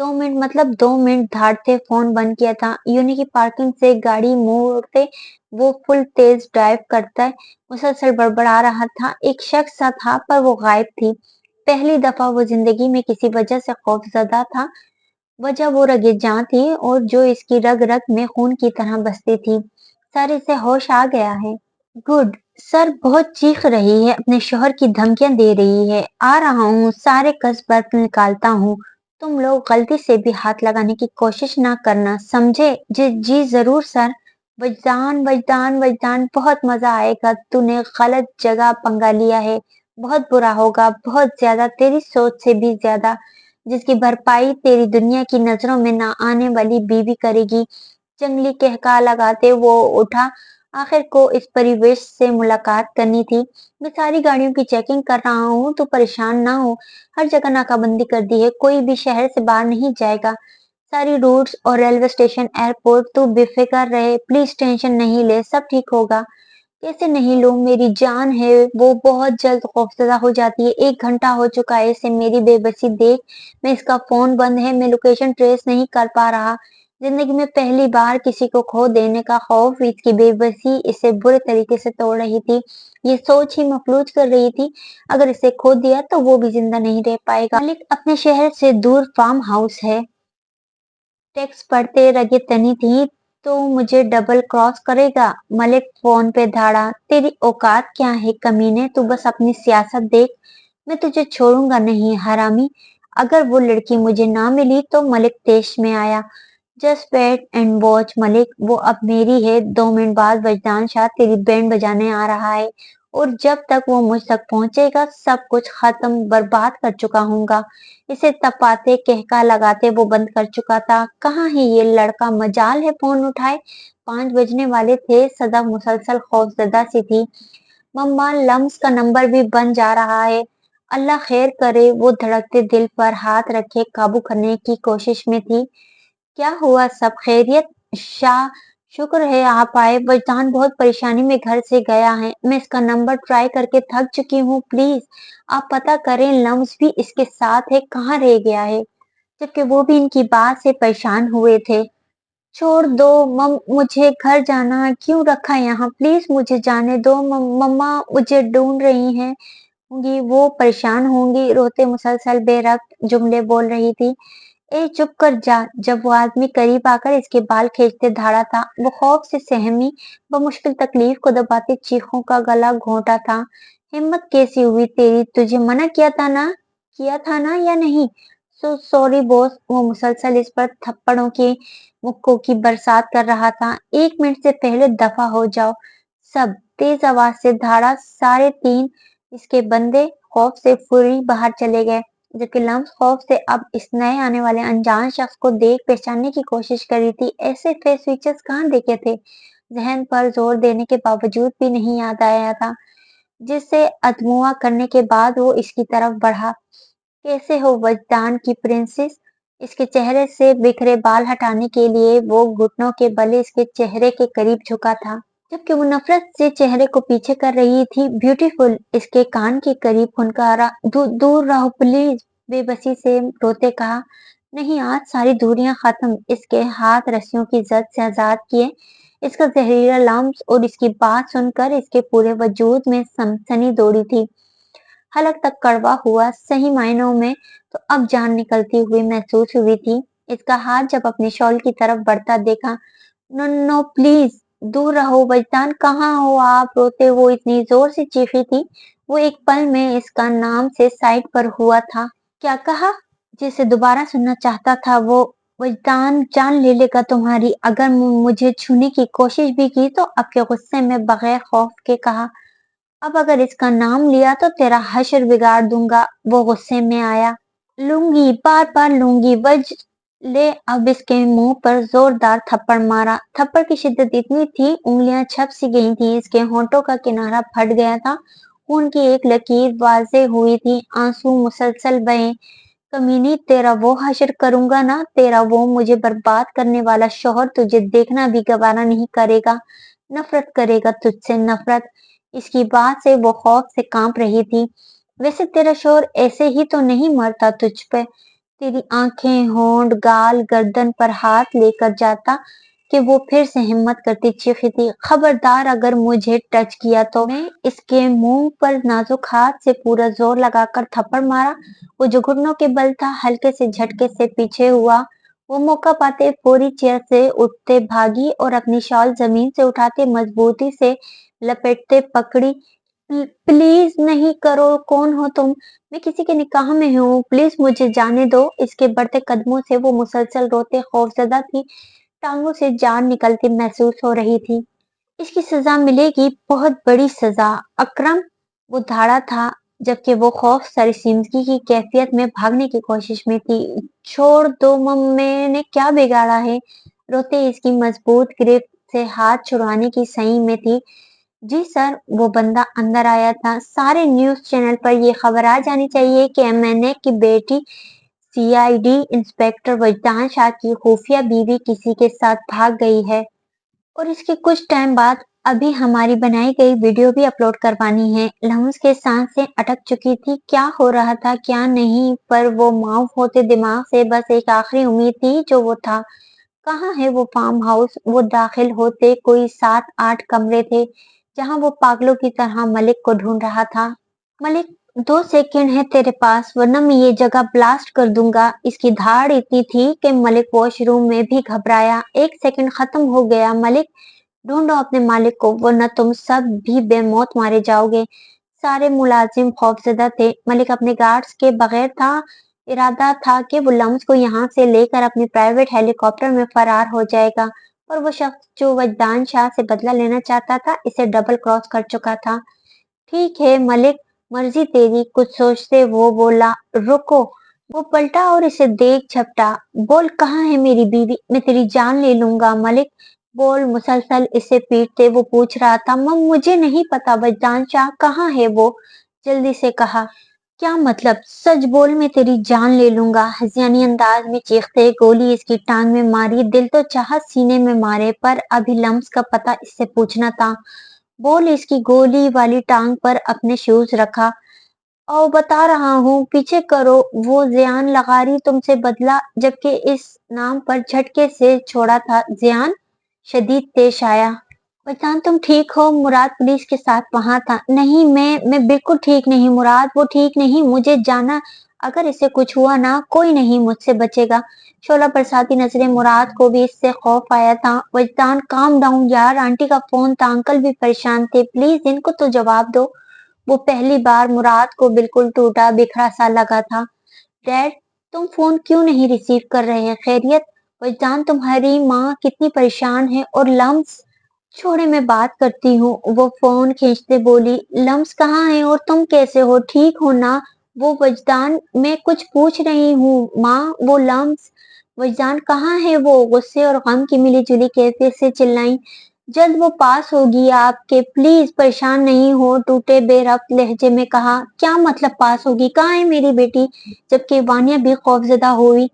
2 मिनट मतलब 2 मिनट धाड़ते फोन बंद किया था। यूनी की पार्किंग से गाड़ी मोड़ते वो फुल तेज ड्राइव करता है, मुसलसल बड़बड़ा रहा था। एक शख्स सा था पर वो गायब थी। पहली दफा वो जिंदगी में किसी वजह से खौफजदा था। वजह वो रगेजां थी और जो इसकी रग रग में खून की तरह बसती थी। सर, इसे होश आ गया है। गुड। सर बहुत चीख रही है, अपने शोहर की धमकियां दे रही है। आ रहा हूँ, सारे कसबत निकालता हूँ। तुम लोग गलती से भी हाथ लगाने की कोशिश ना करना, समझे? जी जी जरूर सर। वजदान वजदान वजदान, बहुत मजा आएगा। तूने गलत जगह पंगा लिया है। बहुत बुरा होगा, बहुत ज्यादा, तेरी सोच से भी ज्यादा, जिसकी भरपाई तेरी दुनिया की नजरों में ना आने वाली बीवी करेगी। जंगली कहका लगाते वो उठा। आखिर को इस परिवेश से मुलाकात करनी थी। मैं सारी गाड़ियों की चेकिंग कर रहा हूँ, तो परेशान ना हो। हर जगह नाकाबंदी कर दी है, कोई भी शहर से बाहर नहीं जाएगा। सारी रूट्स और रेलवे स्टेशन, एयरपोर्ट, तू बेफिक्र रहे, प्लीज टेंशन नहीं ले, सब ठीक होगा। कैसे नहीं लूं, मेरी जान है, वो बहुत जल्द खौफजदा हो जाती है। 1 घंटा हो चुका है इसे मेरी बेबसी देख। मैं इसका फोन बंद है, मैं लोकेशन ट्रेस नहीं कर पा रहा। जिंदगी में पहली बार किसी को खो देने का खौफ, इसकी बेबसी इसे बुरे तरीके से तोड़ रही थी। ये सोच ही मफलूज कर रही थी, अगर इसे खो दिया तो वो भी जिंदा नहीं रह पाएगा। मलिक अपने शहर से दूर फार्म हाउस है। टेक्स्ट पढ़ते रगे तनी थी, तो मुझे डबल क्रॉस करेगा। मलिक फोन पे धाड़ा, तेरी औकात क्या है कमीने, तू बस अपनी सियासत देख। मैं तुझे छोड़ूंगा नहीं हरामी। अगर वो लड़की मुझे ना मिली तो मलिक देश में आया। Just wait and watch Malik, वो अब मेरी है। 2 मिनट बाद वजदान शाह तेरी बैंड बजाने आ रहा है, और जब तक वो मुझ तक पहुंचेगा सब कुछ खत्म, बर्बाद कर चुका हूँगा। इसे तपाते कहका लगाते वो बंद कर चुका था। कहाँ है ये लड़का, मजाल है फोन उठाए। 5 बजने वाले थे, सदा मुसलसल खौफजदा सी थी। मम्मा लम्स का नंबर भी बन जा रहा है। अल्लाह खैर करे, वो धड़कते दिल पर हाथ रखे काबू करने की कोशिश में थी। क्या हुआ, सब खैरियत? शाह, शुक्र है आप आए। वजदान बहुत परेशानी में घर से गया है, मैं इसका नंबर ट्राई करके थक चुकी हूँ। प्लीज आप पता करें, लम्स भी इसके साथ है, कहाँ रह गया है, जबकि वो भी इनकी बात से परेशान हुए थे। छोड़ दो मम, मुझे घर जाना है, क्यों रखा यहाँ, प्लीज मुझे जाने दो। मम्मा मुझे ढूंढ रही हैं होंगी, वो परेशान होंगी, रोते मुसलसल बेरख्त जुमले बोल रही थी। ए चुप कर जा। जब वो आदमी करीब आकर इसके बाल खींचते धारा था, वो खौफ से सहमी बमुश्किल तकलीफ को दबाते चीखों का गला घोंटा था। हिम्मत कैसी हुई तेरी, तुझे मना किया था ना या नहीं? सॉरी बॉस, वो मुसलसल इस पर थप्पड़ों की मुक्कों की बरसात कर रहा था। 1 मिनट से पहले दफा हो जाओ सब, तेज आवाज से धारा। साढ़े 3 इसके बंदे खौफ से फुरी बाहर चले गए, जबकि लम्स खौफ से अब इस नए आने वाले अनजान शख्स को देख पहचानने की कोशिश कर रही थी। ऐसे फेस फीचर्स कहाँ देखे थे? जहन पर जोर देने के बावजूद भी नहीं याद आया था, जिससे अधमुआ करने के बाद वो इसकी तरफ बढ़ा। कैसे हो वजदान की प्रिंसेस? इसके चेहरे से बिखरे बाल हटाने के लिए वो घुटनों के बल इसके चेहरे के करीब झुका था, जबकि वो नफरत से चेहरे को पीछे कर रही थी। ब्यूटीफुल, इसके कान के करीब फुनकारा। दूर रहो प्लीज, बेबसी से रोते कहा। नहीं, आज सारी दूरियां खत्म। इसके हाथ रस्सियों की जद से आजाद किए। इसका जहरीला लम्स और इसकी बात सुनकर इसके पूरे वजूद में सनसनी दौड़ी थी। हलक तक कड़वा हुआ, सही मायनों में तो अब जान निकलती हुई महसूस हुई थी। इसका हाथ जब अपने शॉल की तरफ बढ़ता देखा। नो नो प्लीज, दूर रहो वजदान, कहाँ हो आप, रोते वो इतनी जोर से चीखी थी। वो एक पल में इसका नाम से साइड पर हुआ था। क्या कहा? जिसे दोबारा सुनना चाहता था वो। वजदान जान ले लेगा तुम्हारी अगर मुझे छूने की कोशिश भी की तो। अब के गुस्से में बगैर खौफ के कहा, अब अगर इसका नाम लिया तो तेरा हश्र बिगाड़ दूंगा। वो गुस्से में आया। लूंगी, बार बार लूंगी। वज ले अब इसके मुंह पर जोरदार थप्पड़ मारा। थप्पड़ की शिद्दत इतनी थी, उंगलियां छप सी गई थी, इसके होंठों का किनारा फट गया था। खून की एक लकीर वाजे हुई थी, आंसू मुसलसल बहे। कमीनी, तेरा वो हश्र करूंगा ना, तेरा वो मुझे बर्बाद करने वाला शौहर तुझे देखना भी गवारा नहीं करेगा। नफरत करेगा तुझसे, नफरत। इसकी बात से वो खौफ से कांप रही थी। वैसे तेरा शौहर ऐसे ही तो नहीं मरता तुझ पे। तेरी आंखें, होंठ, गाल, गर्दन पर हाथ लेकर जाता कि वो फिर से हिम्मत करती चीखी थी। खबरदार, अगर मुझे टच किया तो। मैं इसके मुंह पर नाजुक हाथ से पूरा जोर लगाकर थप्पड़ मारा। वो जो घुटनों के बल था, हल्के से झटके से पीछे हुआ। वो मौका पाते फौरी चेयर से उठते भागी और अपनी शॉल जमीन से उठाते मजबूती से लपेटते पकड़ी। प्लीज नहीं करो, कौन हो तुम? मैं किसी के निकाह में हूँ, प्लीज मुझे जाने दो। इसके बढ़ते कदमों से वो मुसलसल रोते खौफजदा थी, टांगों से जान निकलती महसूस हो रही थी। इसकी सजा मिलेगी, बहुत बड़ी सजा अकरम, वो धाड़ा था, जबकि वो खौफ सरिसिमगी की कैफियत में भागने की कोशिश में थी। छोड़ दो मैंने क्या बिगाड़ा है? रोते इसकी मजबूत गिरफ्त से हाथ छुड़वाने की सही में थी। जी सर, वो बंदा अंदर आया था। सारे न्यूज़ चैनल पर ये खबर आ जानी चाहिए कि एमएनए की बेटी सीआईडी इंस्पेक्टर वजदान शाह की खुफिया बीवी किसी के साथ भाग गई है और इसके कुछ टाइम बाद अभी हमारी बनाई गई वीडियो भी अपलोड करवानी है। लम्स के सांसें अटक चुकी थी, क्या हो रहा था क्या नहीं, पर वो माफ होते दिमाग से बस एक आखिरी उम्मीद थी जो वो था। कहाँ है वो फार्म हाउस? वो दाखिल होते कोई 7-8 कमरे थे जहां वो पागलों की तरह मलिक को ढूंढ रहा था। मलिक, 2 सेकंड है तेरे पास वरना मैं ये जगह ब्लास्ट कर दूंगा। इसकी धाड़ इतनी थी कि मलिक वॉशरूम में भी घबराया। 1 सेकंड खत्म हो गया। मलिक, ढूंढो अपने मालिक को वरना तुम सब भी बेमौत मारे जाओगे। सारे मुलाजिम खौफजदा थे। मलिक अपने गार्ड्स के बगैर था। इरादा था कि वो लम्स को यहाँ से लेकर अपनी प्राइवेट हेलीकॉप्टर में फरार हो जाएगा, पर वो शख्स जो वजदान शाह से बदला लेना चाहता था इसे डबल क्रॉस कर चुका था। ठीक है मलिक, मर्जी तेरी, कुछ सोचते वो बोला। रुको। वो पलटा और इसे देख झपटा। बोल, कहाँ है मेरी बीवी? मैं तेरी जान ले लूंगा। मलिक, बोल। मुसलसल इसे पीटते वो पूछ रहा था। मम, मुझे नहीं पता वजदान शाह कहाँ है वो? जल्दी से कहा। क्या मतलब? सच बोल, मैं तेरी जान ले लूंगा। हज़ियानी अंदाज में चीखते गोली इसकी टांग में मारी। दिल तो चाहा सीने में मारे, पर अभी लम्स का पता इससे पूछना था। बोल। इसकी गोली वाली टांग पर अपने शूज रखा। और बता रहा हूँ, पीछे करो। वो ज़ियान लगारी तुमसे बदला जबकि इस नाम पर झटके से छोड़ा था। ज़ियान? शदीद पेश आया। पहचान, तुम ठीक हो? मुराद पुलिस के साथ वहां था। नहीं, मैं बिल्कुल ठीक नहीं मुराद, वो ठीक नहीं। मुझे जाना, अगर इसे कुछ हुआ ना, कोई नहीं मुझसे बचेगा। शोला बरसाती नजरें। मुराद को भी इससे खौफ आया था। वजदान, काम डाउन यार, आंटी का फोन था, अंकल भी परेशान थे, प्लीज इनको तो जवाब दो। वो पहली बार मुराद को बिल्कुल टूटा बिखरा सा लगा था। डैड, तुम फोन क्यों नहीं रिसीव कर रहे हैं? खैरियत? वजदान, तुम्हारी माँ कितनी परेशान है। और लम्स? छोड़े, मैं बात करती हूँ। वो फोन खींचते बोली। लम्स कहाँ है और तुम कैसे हो? ठीक हो ना? वो वजदान, मैं कुछ पूछ रही हूँ माँ। वो लम्स? वजदान, कहाँ है वो? गुस्से और गम की मिली जुली कैफियत से चिल्लाई। जल्द वो पास होगी आपके, प्लीज परेशान नहीं हो, टूटे बेरब्त लहजे में कहा। क्या मतलब पास होगी? कहाँ है मेरी बेटी? जबकि वानिया भी खौफजदा हुई।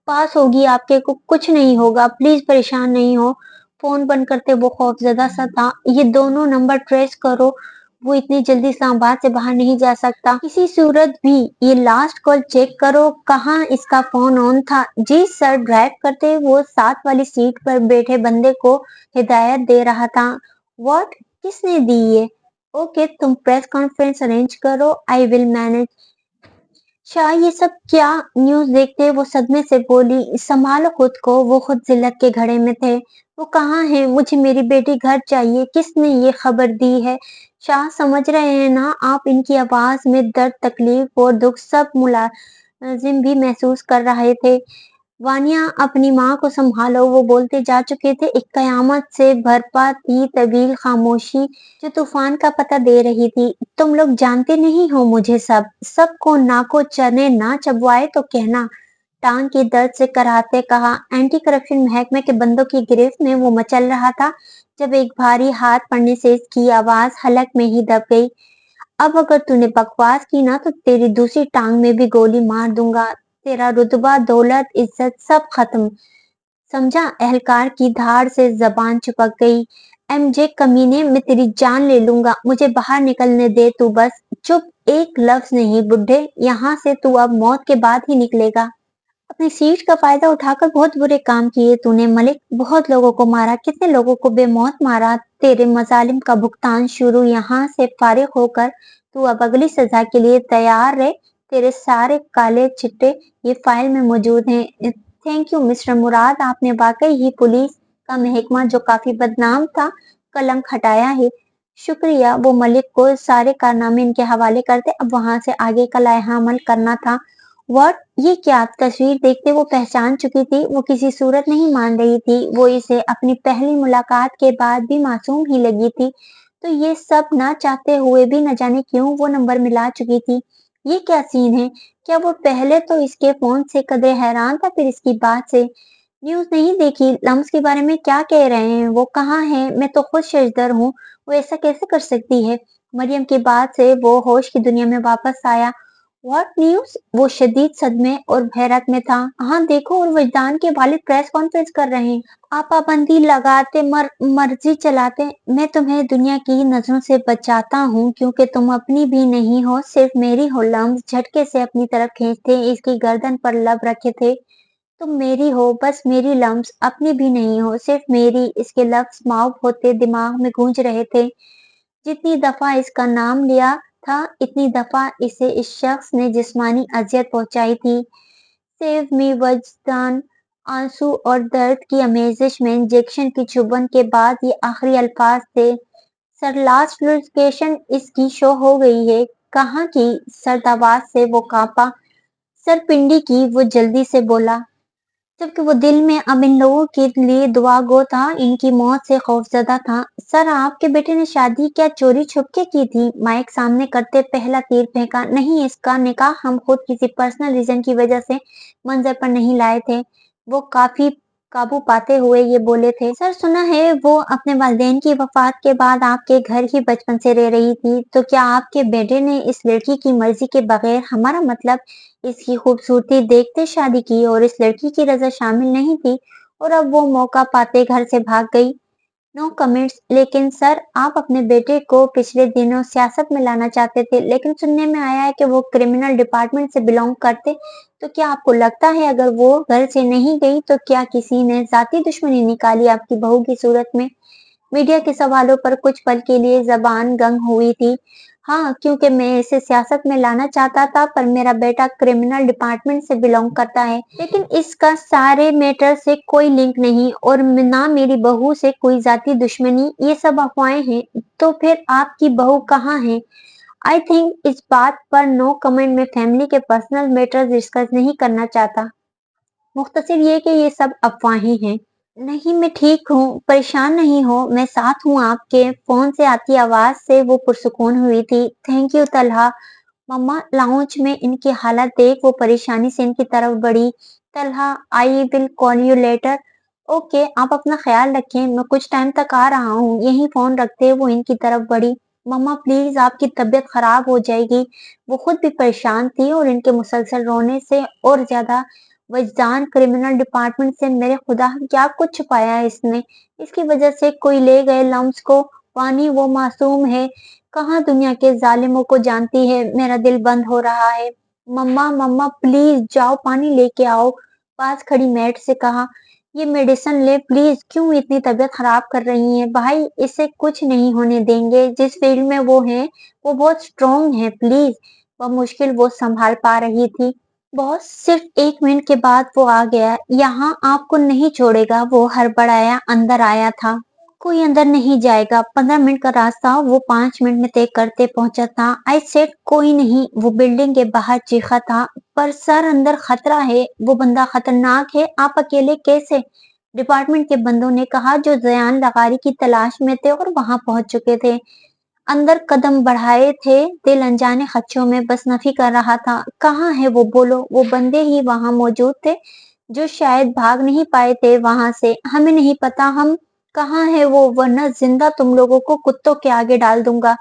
पास होगी आपके, को कुछ नहीं होगा, प्लीज परेशान नहीं हो। फोन बंद करते वो खौफजदा सा था। ये दोनों नंबर ट्रेस करो, वो इतनी जल्दी इस्लामाबाद से बाहर नहीं जा सकता किसी सूरत भी। ये लास्ट कॉल चेक करो, कहाँ इसका फोन ऑन था? जी सर। ड्राइव करते वो साथ वाली सीट पर बैठे बंदे को हिदायत दे रहा था। व्हाट? किसने दी ये? ओके, तुम प्रेस कॉन्फ्रेंस अरेंज करो, आई विल मैनेज। शाह, ये सब क्या? न्यूज़ देखते वो सदमे से बोली। संभालो खुद को। वो खुद जिल्लत के घड़े में थे। वो कहाँ है? मुझे मेरी बेटी घर चाहिए। किसने ये खबर दी है? शाह, समझ रहे हैं ना आप? इनकी आवाज में दर्द, तकलीफ और दुख सब मुलाजिम भी महसूस कर रहे थे। वानिया, अपनी माँ को संभालो। वो बोलते जा चुके थे। एक कयामत से भरपा थी तवील खामोशी जो तूफान का पता दे रही थी। तुम लोग जानते नहीं हो मुझे सबको नाको चने ना चबवाए तो कहना। टांग के दर्द से कराहते कहा। एंटी करप्शन महकमे के बंदों की गिरफ्त में वो मचल रहा था जब एक भारी हाथ पड़ने से इसकी आवाज हलक में ही दब गई। अब अगर तूने बकवास की ना तो तेरी दूसरी टांग में भी गोली मार दूंगा। तेरा रुतबा, दौलत, इज्जत सब खत्म। समझा? एहलकार की धार से जबान चिपक गई। एमजे कमीने, मैं तेरी जान ले लूंगा, मुझे बाहर निकलने दे तू बस। चुप, एक लफ्ज नहीं बुड्ढे, यहाँ से तू अब मौत के बाद ही निकलेगा। अपनी सीट का फायदा उठाकर बहुत बुरे काम किए तूने मलिक। बहुत लोगों को मारा, कितने लोगों को बेमौत मारा। तेरे मजालिम का भुगतान शुरू। यहाँ से फारिग होकर तू अब अगली सजा के लिए तैयार रहे। तेरे सारे काले चिट्टे ये फाइल में मौजूद हैं। थैंक यू मिस्टर मुराद, आपने वाकई ही पुलिस का महकमा जो काफी बदनाम था, कलंक हटाया है। शुक्रिया। वो मलिक को सारे कारनामे इनके हवाले करते। अब वहां से आगे का लाया अमल करना था। व्हाट? ये क्या? तस्वीर देखते वो पहचान चुकी थी। वो किसी सूरत नहीं मान रही थी। वो इसे अपनी पहली मुलाकात के बाद भी मासूम ही लगी थी। तो ये सब ना चाहते हुए भी न जाने क्यों वो नंबर मिला चुकी थी। ये क्या सीन है? क्या वो पहले तो इसके फोन से कदरे हैरान था, फिर इसकी बात से? न्यूज़ नहीं देखी, लम्स के बारे में क्या कह रहे हैं? वो कहाँ है? मैं तो खुद शशदर हूँ, वो ऐसा कैसे कर सकती है? मरियम के बाद से वो होश की दुनिया में वापस आया। What news? वो शदीद सदमे और हैरत में था। हाँ देखो, और वजदान के वालिद प्रेस कॉन्फ्रेंस कर रहे हैं। आप पाबंदी लगाते मर्जी चलाते, मैं तुम्हें दुनिया की नजरों से बचाता हूँ क्योंकि तुम अपनी भी नहीं हो, सिर्फ मेरी हो। लम्स झटके से अपनी तरफ खींचते इसकी गर्दन पर लब रखे थे। तुम मेरी हो, बस मेरी। लम्स अपनी भी नहीं हो, सिर्फ मेरी। इसके लफ्ज माउफ होते दिमाग में गूंज रहे थे। जितनी दफा इसका नाम लिया था, इतनी दफा इसे इस शख्स ने जिस्मानी अजियत पहुंचाई थी। Save me Wajdan. आंसू और दर्द की आमेजिश में इंजेक्शन की चुभन के बाद ये आखिरी अल्फाज थे। सर, लास्ट लोकेशन इसकी शो हो गई है। कहाँ की? सर्द आवाज से वो कांपा। सर, पिंडी की। वो जल्दी से बोला, जबकि वो दिल में अब इन लोगों के लिए दुआ गो था, इनकी मौत से खौफजदा था। सर, आपके बेटे ने शादी क्या चोरी छुपके की थी? माइक सामने करते पहला तीर फेंका। नहीं, इसका निकाह हम खुद किसी पर्सनल रीजन की वजह से मंजर पर नहीं लाए थे। वो काफी काबू पाते हुए ये बोले थे। सर, सुना है वो अपने वालिदैन की वफात के बाद आपके घर ही बचपन से रह रही थी, तो क्या आपके बेटे ने इस लड़की की मर्जी के बगैर, हमारा मतलब इसकी खूबसूरती देखते शादी की, और इस लड़की की रजा शामिल नहीं थी, और अब वो मौका पाते घर से भाग गई? No comments. लेकिन सर, आप अपने बेटे को पिछले दिनों सियासत में लाना चाहते थे, लेकिन सुनने में आया है कि वो क्रिमिनल डिपार्टमेंट से बिलोंग करते। तो क्या आपको लगता है अगर वो घर से नहीं गई तो क्या किसी ने जाती दुश्मनी निकाली आपकी बहू की सूरत में? मीडिया के सवालों पर कुछ पल के लिए जबान गंग हुई थी। हाँ, क्योंकि मैं इसे सियासत में लाना चाहता था, पर मेरा बेटा क्रिमिनल डिपार्टमेंट से बिलोंग करता है। लेकिन इसका सारे मैटर से कोई लिंक नहीं, और ना मेरी बहू से कोई जाती दुश्मनी। ये सब अफवाहें हैं। तो फिर आपकी बहू कहाँ है? आई थिंक इस बात पर नो कमेंट। में फैमिली के पर्सनल मैटर्स डिस्कस नहीं करना चाहता। मुख्तसर ये कि ये सब अफवाहें हैं। नहीं, मैं ठीक हूँ, परेशान नहीं हो, मैं साथ हूँ आपके। फोन से आती आवाज से वो पुरसुकून हुई थी। Thank you Talha. Mamma, lounge में इनकी हालत देख वो परेशानी से इनकी तरफ बढ़ी। Talha, I will call you later. Okay, आप अपना ख्याल रखें, मैं कुछ टाइम तक आ रहा हूँ। यही फोन रखते वो इनकी तरफ बढ़ी। मम्मा प्लीज, आपकी तबीयत खराब हो जाएगी। वो खुद भी परेशान थी और इनके मुसलसल रोने से और ज्यादा। वजदान क्रिमिनल डिपार्टमेंट से, मेरे खुदा क्या कुछ छुपाया है इसने? इसकी वजह से कोई ले गए लम्स को। पानी, वो मासूम है। कहाँ दुनिया के जालिमों को जानती है। मेरा दिल बंद हो रहा है। मम्मा, मम्मा प्लीज जाओ पानी लेके आओ। पास खड़ी मैट से कहा, ये मेडिसिन ले प्लीज। क्यों इतनी तबीयत खराब कर रही है? भाई, इसे कुछ नहीं होने देंगे। जिस फील्ड में वो है वो बहुत स्ट्रॉन्ग है, प्लीज। वह मुश्किल वो संभाल पा रही थी। बॉस, सिर्फ 1 मिनट के बाद वो आ गया। यहाँ आपको नहीं छोड़ेगा। वो हड़बड़ाया अंदर आया था। कोई अंदर नहीं जाएगा। 15 मिनट का रास्ता वो 5 मिनट में तय करते पहुंचा था। आई सेड कोई नहीं। वो बिल्डिंग के बाहर चीखा था। पर सर, अंदर खतरा है। वो बंदा खतरनाक है। आप अकेले कैसे? डिपार्टमेंट के बंदों ने कहा, जो जयान लगारी की तलाश में थे और वहां पहुंच चुके थे। अंदर कदम बढ़ाए थे। दिल अनजाने खदशों में बस नफी कर रहा था। कहाँ है वो? बोलो। वो बंदे ही वहां मौजूद थे जो शायद भाग नहीं पाए थे वहां से। हमें नहीं पता हम कहाँ है वो, वरना जिंदा तुम लोगों को कुत्तों के आगे डाल दूंगा।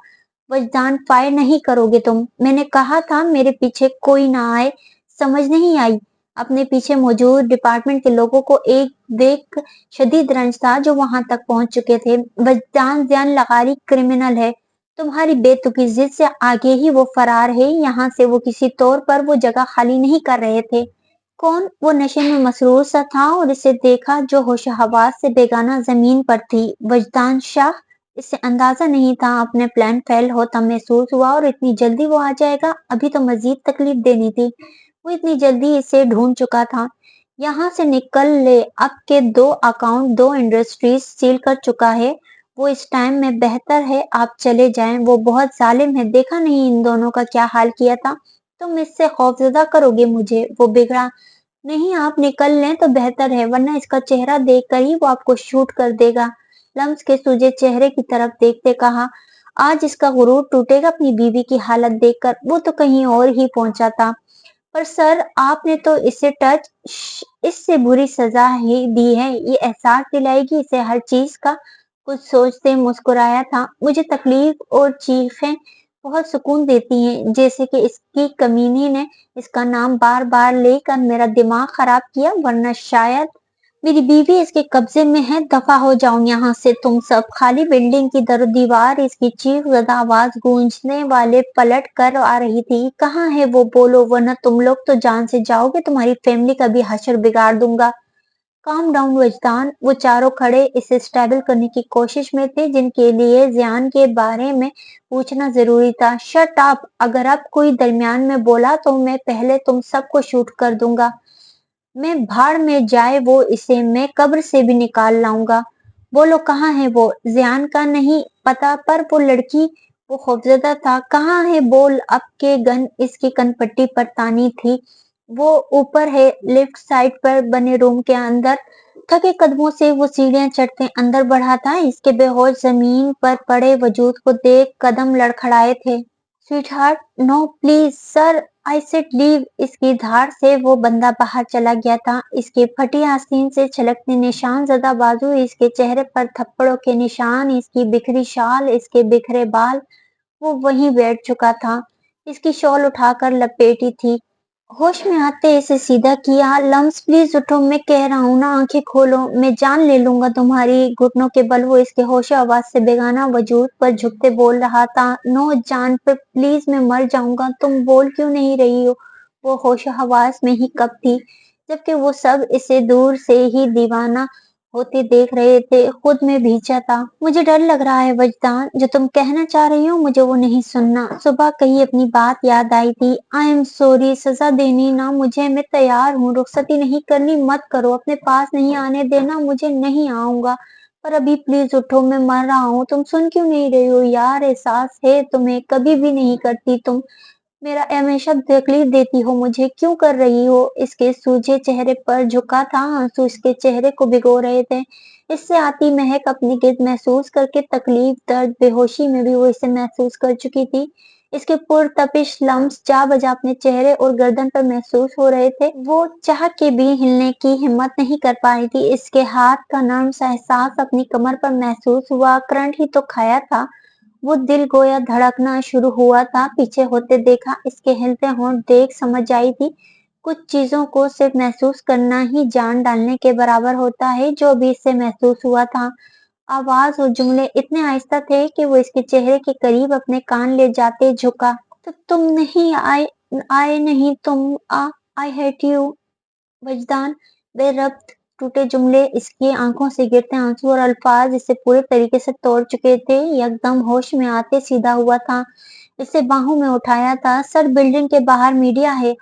वजदान, फायर नहीं करोगे तुम? मैंने कहा था मेरे पीछे कोई ना आए। समझ नहीं आई? अपने पीछे मौजूद डिपार्टमेंट के लोगों को एक देख शदीद रंज था जो वहां तक पहुंच चुके थे। वजदान, जान लगारी क्रिमिनल है। तुम्हारी बेतुकी जिद से आगे ही वो फरार है यहाँ से। वो किसी तौर पर वो जगह खाली नहीं कर रहे थे। कौन? वो नशे में मसरूर सा था और इसे देखा जो होश हवास से बेगाना जमीन पर थी। वजदान शाह। इसे अंदाजा नहीं था अपने प्लान फेल होता महसूस हुआ, और इतनी जल्दी वो आ जाएगा? अभी तो मजीद तकलीफ देनी थी। वो इतनी जल्दी इसे ढूंढ चुका था। यहाँ से निकल ले। अब के 2 अकाउंट 2 इंडस्ट्रीज सील कर चुका है। वो इस टाइम में बेहतर है आप चले जाएं। वो बहुत जालिम है। देखा नहीं इन दोनों का क्या हाल किया था? तुम इससे खौफजदा करोगे मुझे? वो बिगड़ा नहीं, आप निकल लें तो बेहतर है, वरना इसका चेहरा देखकर ही वो आपको शूट कर देगा। लम्स के सूजे चेहरे की तरफ देखते कहा, आज इसका गुरूर टूटेगा अपनी बीवी की हालत देखकर। वो तो कहीं और ही पहुंचा था। पर सर आपने तो इसे इससे बुरी सजा ही दी है। ये एहसास दिलाएगी इसे हर चीज का। कुछ सोचते मुस्कुराया था। मुझे तकलीफ और चीखें बहुत सुकून देती हैं, जैसे कि इसकी कमीनी ने इसका नाम बार बार लेकर मेरा दिमाग खराब किया, वरना शायद मेरी बीवी इसके कब्जे में है। दफा हो जाओ यहाँ से तुम सब। खाली बिल्डिंग की दर दीवार इसकी चीख ज़दा आवाज गूंजने वाले पलट कर आ रही थी। कहाँ है वो? बोलो, वरना तुम लोग तो जान से जाओगे। तुम्हारी फैमिली का भी हश्र बिगाड़ दूंगा। Calm down वजदान। वो चारों खड़े इसे स्टेबल करने की कोशिश में थे, जिनके लिए जियान के बारे में पूछना जरूरी था। Shut up! अगर अब कोई दरमियान में बोला तो मैं पहले तुम सबको शूट कर दूंगा। मैं भाड़ में जाए वो, इसे मैं कब्र से भी निकाल लाऊंगा। बोलो कहाँ है वो? जियान का नहीं पता, पर वो लड़की, वो खौफजदा था। कहाँ है बोल? अब के गन इसकी कनपट्टी पर तानी थी। वो ऊपर है, लेफ्ट साइड पर बने रूम के अंदर। थके कदमों से वो सीढ़ियां चढ़ते अंदर बढ़ा था। इसके बेहोश जमीन पर पड़े वजूद को देख कदम लड़खड़ाए थे। Sweetheart, no please sir, I said leave. इसकी धार से वो बंदा बाहर चला गया था। इसके फटी आस्तीन से छलकते निशान जदा बाजू, इसके चेहरे पर थप्पड़ों के निशान, इसकी बिखरी शाल, इसके बिखरे बाल। वो वहीं बैठ चुका था, इसकी शॉल उठाकर लपेटी थी। होश में आते इसे सीधा किया। लम्स प्लीज उठो, मैं कह रहा हूं ना, आंखें खोलो, मैं जान ले लूंगा तुम्हारी। घुटनों के बल वो इसके होशो आवाज से बेगाना वजूद पर झुकते बोल रहा था। नो जान पे, प्लीज मैं मर जाऊंगा। तुम बोल क्यों नहीं रही हो? वो होशो हवास में ही कब थी, जबकि वो सब इसे दूर से ही दीवाना होते देख रहे थे। खुद में भींचा था। मुझे डर लग रहा है वजदान, जो तुम कहना चाह रही हो मुझे वो नहीं सुनना। सुबह कही अपनी बात याद आई थी। आई एम सॉरी, सजा देनी ना मुझे, मैं तैयार हूँ। रुखसती नहीं करनी, मत करो। अपने पास नहीं आने देना मुझे, नहीं आऊंगा। पर अभी प्लीज उठो, मैं मर रहा हूँ। तुम सुन क्यों नहीं रही हो यार? एहसास है तुम्हें, कभी भी नहीं करती तुम। मेरा हमेशा तकलीफ देती हो मुझे, क्यों कर रही हो? इसके सूजे चेहरे पर झुका था, आंसू इसके चेहरे को भिगो रहे थे। इससे आती महक अपनी गिर्द महसूस करके तकलीफ, दर्द, बेहोशी में भी वो इसे महसूस कर चुकी थी। इसके पुरतपिश लम्स जा बजा अपने चेहरे और गर्दन पर महसूस हो रहे थे। वो चाह के भी हिलने की हिम्मत नहीं कर पा रही थी। इसके हाथ का नर्म सा एहसास अपनी कमर पर महसूस हुआ। करंट ही तो खाया था। वो दिल गोया धड़कना शुरू हुआ था। पीछे होते देखा, इसके हिलते होंठ देख समझ आई थी। कुछ चीजों को सिर्फ महसूस करना ही जान डालने के बराबर होता है। जो भी इससे महसूस हुआ था, आवाज और जुमले इतने आहिस्ता थे कि वो इसके चेहरे के करीब अपने कान ले जाते झुका। तो तुम नहीं आए, आए नहीं तुम, आई हेट यू वजदान। बेरब्त टूटे जुमले, इसकी आंखों से गिरते आंसू और अल्फाज इसे पूरे तरीके से तोड़ चुके थे। यकदम होश में आते सीधा हुआ था, इसे बाहों में उठाया था। सर, बिल्डिंग के बाहर मीडिया है।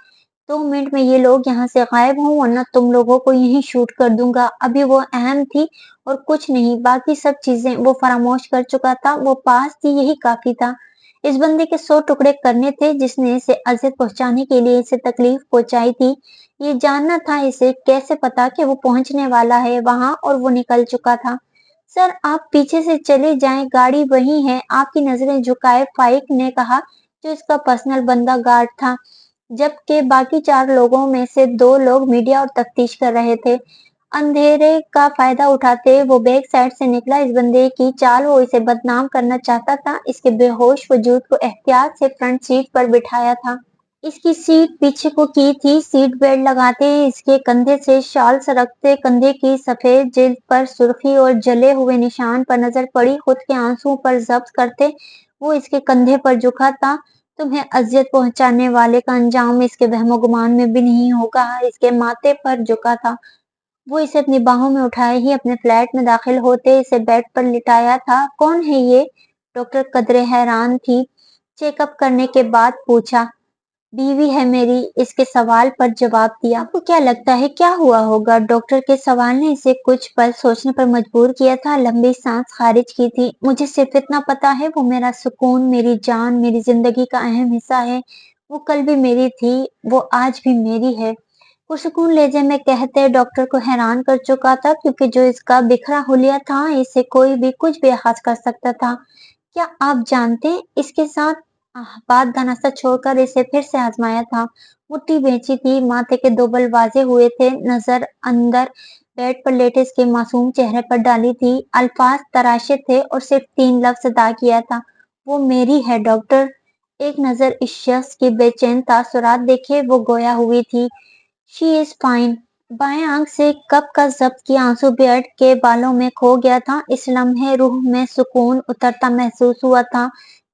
2 मिनट में ये लोग यहाँ से गायब हों, वरना तुम लोगों को यहीं शूट कर दूंगा। अभी वो अहम थी और कुछ नहीं, बाकी सब चीजें वो फरामोश कर चुका था। वो पास थी, यही काफी था। इस बंदे के 100 टुकड़े करने थे, जिसने इसे अजियत पहुंचाने के लिए इसे तकलीफ पहुंचाई थी। ये जानना था इसे कैसे पता कि वो पहुंचने वाला है वहां, और वो निकल चुका था। सर आप पीछे से चले जाएं, गाड़ी वही है। आपकी नजरें झुकाए फाइक ने कहा, जो इसका पर्सनल बंदा गार्ड था, जबकि बाकी 4 लोगों में से 2 लोग मीडिया और तफ्तीश कर रहे थे। अंधेरे का फायदा उठाते वो बैक साइड से निकला। इस बंदे की चाल, वो इसे बदनाम करना चाहता था। इसके बेहोश वजूद को एहतियात से फ्रंट सीट पर बिठाया था। इसकी सीट पीछे को की थी। सीट बेल्ट लगाते इसके कंधे से शाल सरकते, कंधे की सफेद जिल्द पर सुर्खी और जले हुए निशान पर नजर पड़ी। खुद के आंसुओं पर जब्त करते वो इसके कंधे पर झुका था। तुम्हें अजियत पहुंचाने वाले का अंजाम इसके वहमो गुमान में भी नहीं होगा। इसके माथे पर झुका था। वो इसे अपनी बाहों में उठाए ही अपने फ्लैट में दाखिल होते इसे बेड पर लिटाया था। कौन है ये? डॉक्टर कदरे हैरान थी। चेकअप करने के बाद पूछा। बीवी है मेरी, इसके सवाल पर जवाब दिया। आपको क्या लगता है क्या हुआ होगा? डॉक्टर के सवाल ने इसे कुछ पल सोचने पर मजबूर किया था। लंबी सांस खारिज की थी। मुझे सिर्फ इतना पता है, वो मेरा सुकून, मेरी जान, मेरी जिंदगी का अहम हिस्सा है। वो कल भी मेरी थी, वो आज भी मेरी है। पुरसुकून लहजे में कहते डॉक्टर को हैरान कर चुका था, क्योंकि जो इसका बिखरा हुलिया था, इसे कोई भी कुछ भी आगाज कर सकता था। क्या आप जानते हैं, इसके साथ बात का नाश्ता छोड़कर इसे फिर से आजमाया था। मुट्ठी बेंची थी, माथे के 2 बल वाज़े हुए थे, नज़र अंदर बेड पर लेटे इसके मासूम चेहरे पर डाली थी। अल्फाज तराशे थे और सिर्फ 3 लफ्ज़ अदा किया था, वो मेरी है डॉक्टर। एक नज़र इस शख्स की बेचैन तासुरात देखे वो गोया हुई थी। She is fine. बाएं आंख से कब का ज़ब्त किया आंसू बेड के बालों में खो गया था। इस लम्हे रूह में सुकून उतरता महसूस हुआ था।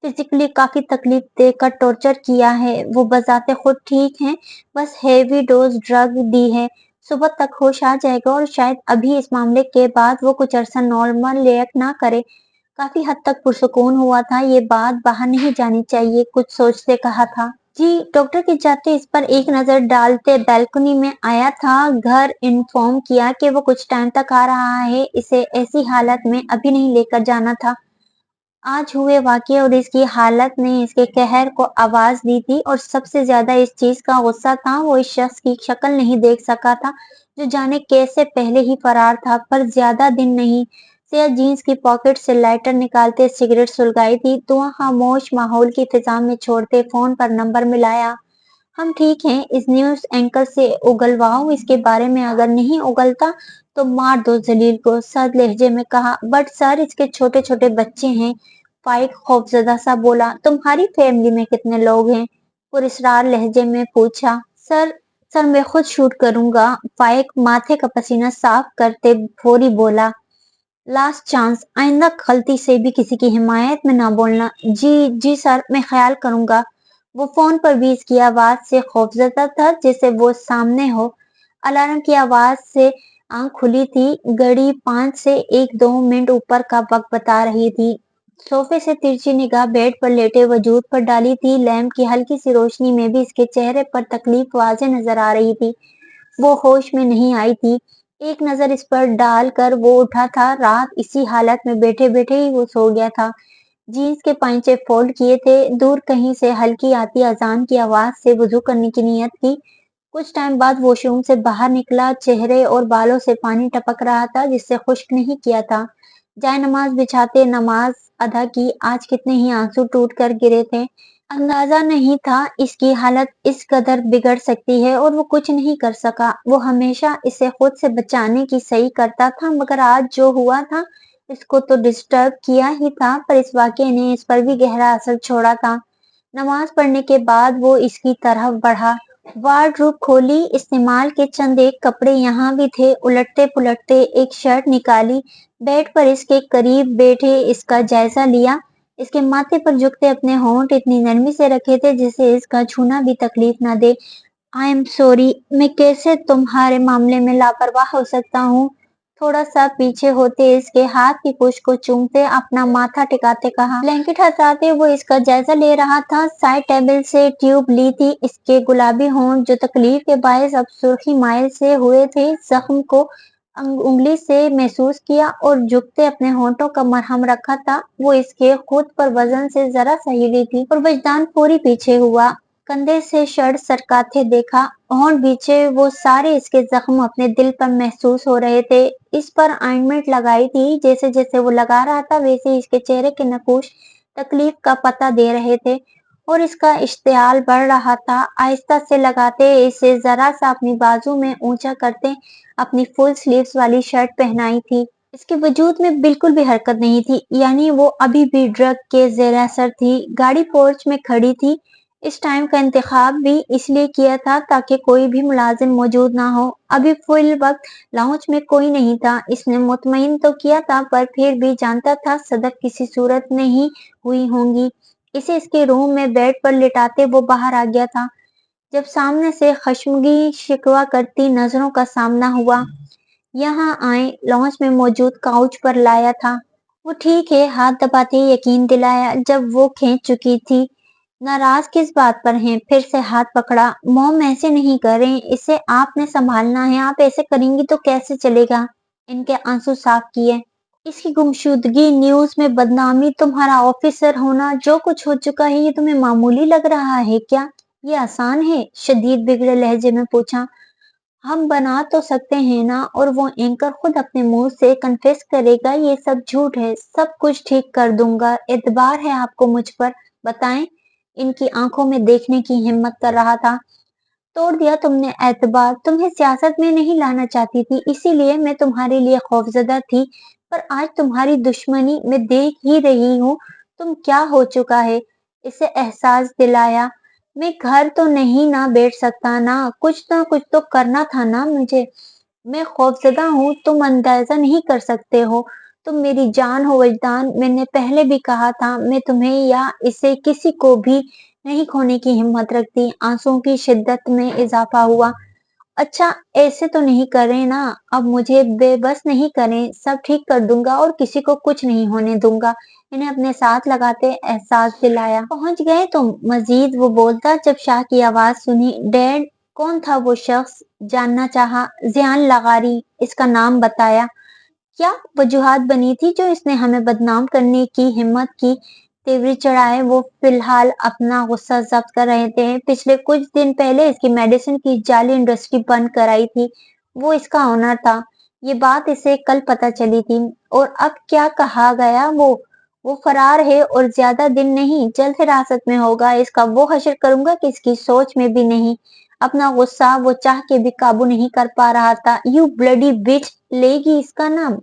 फिजिकली काफी तकलीफ देकर टॉर्चर किया है, वो बजाते खुद ठीक हैं, बस हेवी डोज ड्रग दी है। सुबह तक होश आ जाएगा और शायद अभी इस मामले के बाद वो कुछ अरसा नॉर्मल रिएक्ट ना करे। काफी हद तक पुरसुकून हुआ था। ये बात बाहर नहीं जानी चाहिए, कुछ सोचते कहा था। जी, डॉक्टर के जाते इस पर एक नजर डालते बैल्कनी में आया था। घर इन्फॉर्म किया कि वो कुछ टाइम तक आ रहा है, इसे ऐसी हालत में अभी नहीं लेकर जाना था। आज हुए वाकये और इसकी हालत ने इसके कहर को आवाज दी थी और सबसे ज्यादा इस चीज का गुस्सा था वो इस शख्स की शक्ल नहीं देख सका था जो जाने कैसे पहले ही फरार था। पर ज्यादा दिन नहीं। सिया जीन्स की पॉकेट से लाइटर निकालते सिगरेट सुलगाई थी, धुआं खामोश माहौल की फिजा में छोड़ते फोन पर नंबर मिलाया। हम ठीक हैं, इस न्यूज़ एंकर से उगलवाओ इसके बारे में, अगर नहीं उगलता तो मार दो जलील को, सख्त लहजे में कहा। बट सर इसके छोटे छोटे बच्चे हैं। फाइक खौफजदा सा बोला। तुम्हारी फैमिली में कितने लोग हैं? पुरस्रार लहजे में पूछा। सर सर मैं खुद शूट करूंगा। फाइक माथे का पसीना साफ करते फौरी बोला। लास्ट चांस, आइंदा गलती से भी किसी की हिमायत में ना बोलना। जी जी सर, मैं ख्याल करूंगा। वो फोन पर भी इसकी आवाज से खौफजदा था जैसे वो सामने हो। अलार्म की आवाज से आंख खुली थी। घड़ी 5 से 1-2 मिनट ऊपर का वक्त बता रही थी। सोफे से तिरछी निगाह बेड पर लेटे वजूद पर डाली थी। लैंप की हल्की सी रोशनी में भी इसके चेहरे पर तकलीफ वाज़ेह नजर आ रही थी। वो होश में नहीं आई थी। एक नजर इस पर डालकर वो उठा था। रात इसी हालत में बैठे बैठे ही वो सो गया था। जीन्स के पांचे फोल्ड किए थे। दूर कहीं से हल्की आती अजान की आवाज से वुजू करने की नियत की। कुछ टाइम बाद वॉशरूम से बाहर निकला। चेहरे और बालों से पानी टपक रहा था जिससे खुश्क नहीं किया था। जाए नमाज बिछाते नमाज अदा की। आज कितने ही आंसू टूट कर गिरे थे। अंदाजा नहीं था इसकी हालत इस कदर बिगड़ सकती है और वो कुछ नहीं कर सका। वो हमेशा इसे खुद से बचाने की सही करता था, मगर आज जो हुआ था इसको तो डिस्टर्ब किया ही था, पर इस वाकये ने इस पर भी गहरा असर छोड़ा था। नमाज पढ़ने के बाद वो इसकी तरफ बढ़ा। वार्डरोब खोली। इस्तेमाल के चंद एक कपड़े यहाँ भी थे। उलटते पुलटते एक शर्ट निकाली। बेड पर इसके करीब बैठे इसका जायजा लिया। इसके माथे पर झुकते अपने होंठ इतनी नरमी से रखे थे जिसे इसका छूना भी तकलीफ न दे। आई एम सॉरी, मैं कैसे तुम्हारे मामले में लापरवाह हो सकता हूँ? थोड़ा सा पीछे होते इसके हाथ की पुष्ट को चूमते अपना माथा टिकाते कहा। ब्लैंकेट हटाते वो इसका जायजा ले रहा था। साइड टेबल से ट्यूब ली थी। इसके गुलाबी होंठ जो तकलीफ के बायस अब सुर्खी माइल से हुए थे, जख्म को उंगली से महसूस किया और झुकते अपने होंठों का मरहम रखा था। वो इसके खुद पर वजन से जरा सा हिली थी और वजदान पूरी पीछे हुआ। कंधे से शर्ट सरकाते देखा। होंठ बीचे वो सारे इसके जख्म अपने दिल पर महसूस हो रहे थे। इस पर ऑइंटमेंट लगाई थी। जैसे जैसे वो लगा रहा था वैसे ही इसके चेहरे के नकूश तकलीफ का पता दे रहे थे और इसका इश्तियाल बढ़ रहा था। आहिस्ता से लगाते इसे जरा सा अपनी बाजू में ऊंचा करते अपनी फुल स्लीव्स वाली शर्ट पहनाई थी। इसके वजूद में बिल्कुल भी हरकत नहीं थी, यानी वो अभी भी ड्रग के जेर असर थी। गाड़ी पोर्च में खड़ी थी। इस टाइम का इंतखाब भी इसलिए किया था ताकि कोई भी मुलाजिम मौजूद ना हो। अभी फुल वक्त लाउंज में कोई नहीं था। इसने मुतमईन तो किया था पर फिर भी जानता था सदफ किसी सूरत में ही हुई होंगी। इसे इसके रूम में बेड पर लिटाते वो बाहर आ गया था जब सामने से खशमगी शिकवा करती नजरों का सामना हुआ। यहाँ आए लॉन्च में मौजूद काउच पर लाया था। वो ठीक है, हाथ दबाते ही यकीन दिलाया जब वो खींच चुकी थी। नाराज किस बात पर हैं? फिर से हाथ पकड़ा। मॉम ऐसे नहीं करें, इसे आपने संभालना है, आप ऐसे करेंगी तो कैसे चलेगा? इनके आंसू साफ किए। इसकी गुमशुदगी, न्यूज में बदनामी, तुम्हारा ऑफिसर होना, जो कुछ हो चुका है ये तुम्हें मामूली लग रहा है क्या? ये आसान है? शदीद बिगड़े लहजे में पूछा। हम बना तो सकते हैं ना, और वो एंकर खुद अपने मुंह से कन्फेस करेगा ये सब झूठ है। सब कुछ ठीक कर दूंगा, एतबार है आपको मुझ पर। बताएं। इनकी आंखों में देखने की हिम्मत कर रहा था। توڑ دیا تم نے اعتبار، تمہیں سیاست میں نہیں لانا چاہتی تھی، اسی لیے میں تمہارے لیے خوفزدہ تھی، پر آج تمہاری دشمنی میں دیکھ ہی رہی ہوں تم کیا ہو چکا ہے۔ اسے احساس دلایا، میں گھر تو نہیں نہ بیٹھ سکتا نا کچھ تو کرنا تھا نا مجھے، میں خوفزدہ ہوں، تم اندازہ نہیں کر سکتے ہو، تم میری جان ہو وجدان، میں نے پہلے بھی کہا تھا میں تمہیں یا اسے کسی کو بھی نہیں کھونے کی ہمت رکھتی۔ آنسوؤں کی شدت میں اضافہ ہوا۔ اچھا ایسے تو نہیں کریں نا، اب مجھے بے بس نہیں کریں، سب ٹھیک کر دوں گا اور کسی کو کچھ نہیں ہونے دوں گا، انہیں اپنے ساتھ لگاتے احساس دلایا۔ پہنچ گئے تم، مزید وہ بولتا جب شاہ کی آواز سنی۔ ڈیڈ کون تھا وہ شخص؟ جاننا چاہا۔ ذیان لغاری، اس کا نام بتایا۔ کیا وجوہات بنی تھی جو اس نے ہمیں بدنام کرنے کی ہمت کی؟ تیوری چڑھائے وہ فی الحال اپنا غصہ ضبط کر رہے تھے۔ پچھلے کچھ دن پہلے اس کی میڈیسن کی جعلی انڈسٹری بند کرائی تھی، وہ اس کا آنر تھا، یہ بات اسے کل پتہ چلی تھی۔ اور اب کیا کہا گیا؟ وہ فرار ہے اور زیادہ دن نہیں، جلد حراست میں ہوگا، اس کا وہ حشر کروں گا کہ اس کی سوچ میں بھی نہیں۔ اپنا غصہ وہ چاہ کے بھی قابو نہیں کر پا رہا تھا۔ یو بلڈی بچ، لے گی اس کا نام؟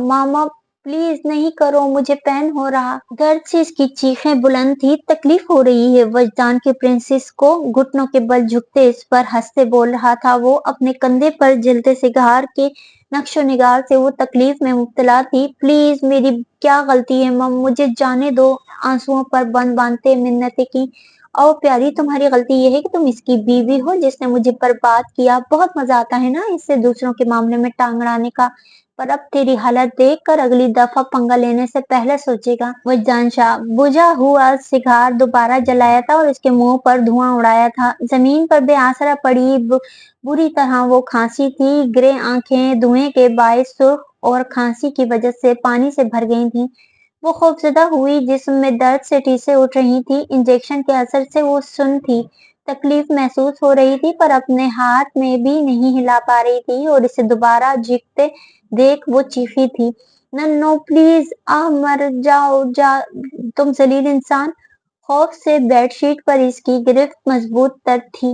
ماما پلیز نہیں کرو، مجھے پین ہو رہا۔ درد سے اس کی چیخیں بلند تھی۔ تکلیف ہو رہی ہے وجدان کی پرنسس کو، گھٹنوں کے بل جھکتے اس پر ہنستے بول رہا تھا وہ، اپنے کندھے پر جلتے سگار کے نقش و نگار سے وہ تکلیف میں مبتلا تھی۔ پلیز میری کیا غلطی ہے مم، مجھے جانے دو۔ آنسوؤں پر بند باندھتے منتیں کی۔ او پیاری، تمہاری غلطی یہ ہے کہ تم اس کی بیوی ہو جس نے مجھے برباد کیا، بہت مزہ آتا ہے نا اس سے دوسروں کے معاملے میں ٹانگ اڑانے کا، پر اب تیری حالت دیکھ کر اگلی دفعہ پنگا لینے سے پہلے سوچے گا۔ وجدان شاہ بجھا ہوا سگار دوبارہ جلایا تھا اور اس کے منہ پر دھواں اڑایا تھا۔ زمین پر بے آسرا پڑی بری طرح وہ کھانسی تھی، گرے آنکھیں دھوئیں کے باعث سرخ اور کھانسی کی وجہ سے پانی سے بھر گئی تھیں۔ وہ خوفزدہ ہوئی، جسم میں درد سے ٹیسیں اٹھ رہی تھی، انجیکشن کے اثر سے وہ سن تھی، تکلیف محسوس ہو رہی تھی پر اپنے ہاتھ میں بھی نہیں ہلا پا رہی تھی، اور اسے دوبارہ جھکتے دیکھ وہ چیخی تھی، ننو پلیز، مر جاؤ تم ذلیل انسان۔ خوف سے بیڈ شیٹ پر اس کی گرفت مضبوط تر تھی۔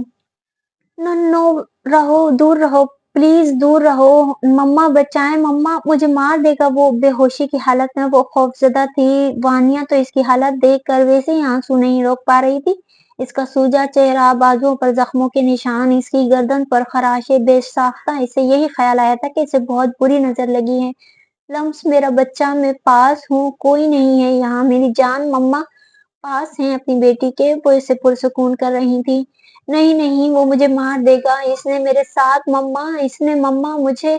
ننو رہو، دور رہو، پلیز دور رہو، مما بچائیں، مما مجھے مار دے گا۔ وہ بے ہوشی کی حالت میں وہ خوفزدہ تھی، وانیا تو اس کی حالت دیکھ کر ویسے ہی آنسو نہیں روک پا رہی تھی۔ اس کا سوجا چہرہ، بازوؤں پر زخموں کے نشان، اس کی گردن پر خراشیں بے ساختہ، اسے یہی خیال آیا تھا کہ اسے بہت بری نظر لگی ہے۔ لمس میرا بچہ، میں پاس ہوں، کوئی نہیں ہے یہاں، میری جان، مما پاس ہیں اپنی بیٹی کے، وہ اسے پرسکون کر رہی تھی۔ نہیں نہیں، وہ مجھے مار دے گا، اس نے میرے ساتھ، مما اس نے، مما مجھے۔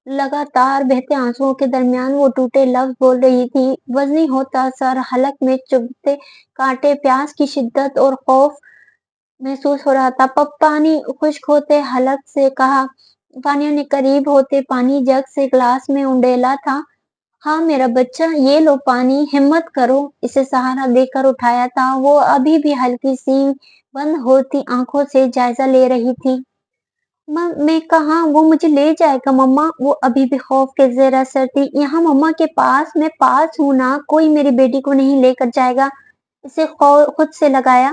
لگاتار بہتے آنسوؤں کے درمیان وہ ٹوٹے لفظ بول رہی تھی، وزنی ہوتا سر، حلق میں چبھتے کانٹے، پیاس کی شدت اور خوف محسوس ہو رہا تھا۔ پانی خشک ہوتے حلق سے کہا۔ وانیا نے قریب ہوتے پانی جگ سے گلاس میں انڈیلا تھا۔ ہاں میرا بچہ، یہ لو پانی، ہمت کرو، اسے سہارا دے کر اٹھایا تھا۔ وہ ابھی بھی ہلکی سی بند ہوتی آنکھوں سے جائزہ لے رہی تھی۔ میں کہاں؟ وہ مجھے لے جائے گا مما، وہ ابھی بھی خوف کے زیر اثر تھی۔ یہاں مما کے پاس، میں پاس ہوں نا، کوئی میری بیٹی کو نہیں لے کر جائے گا۔ اسے خود سے لگایا۔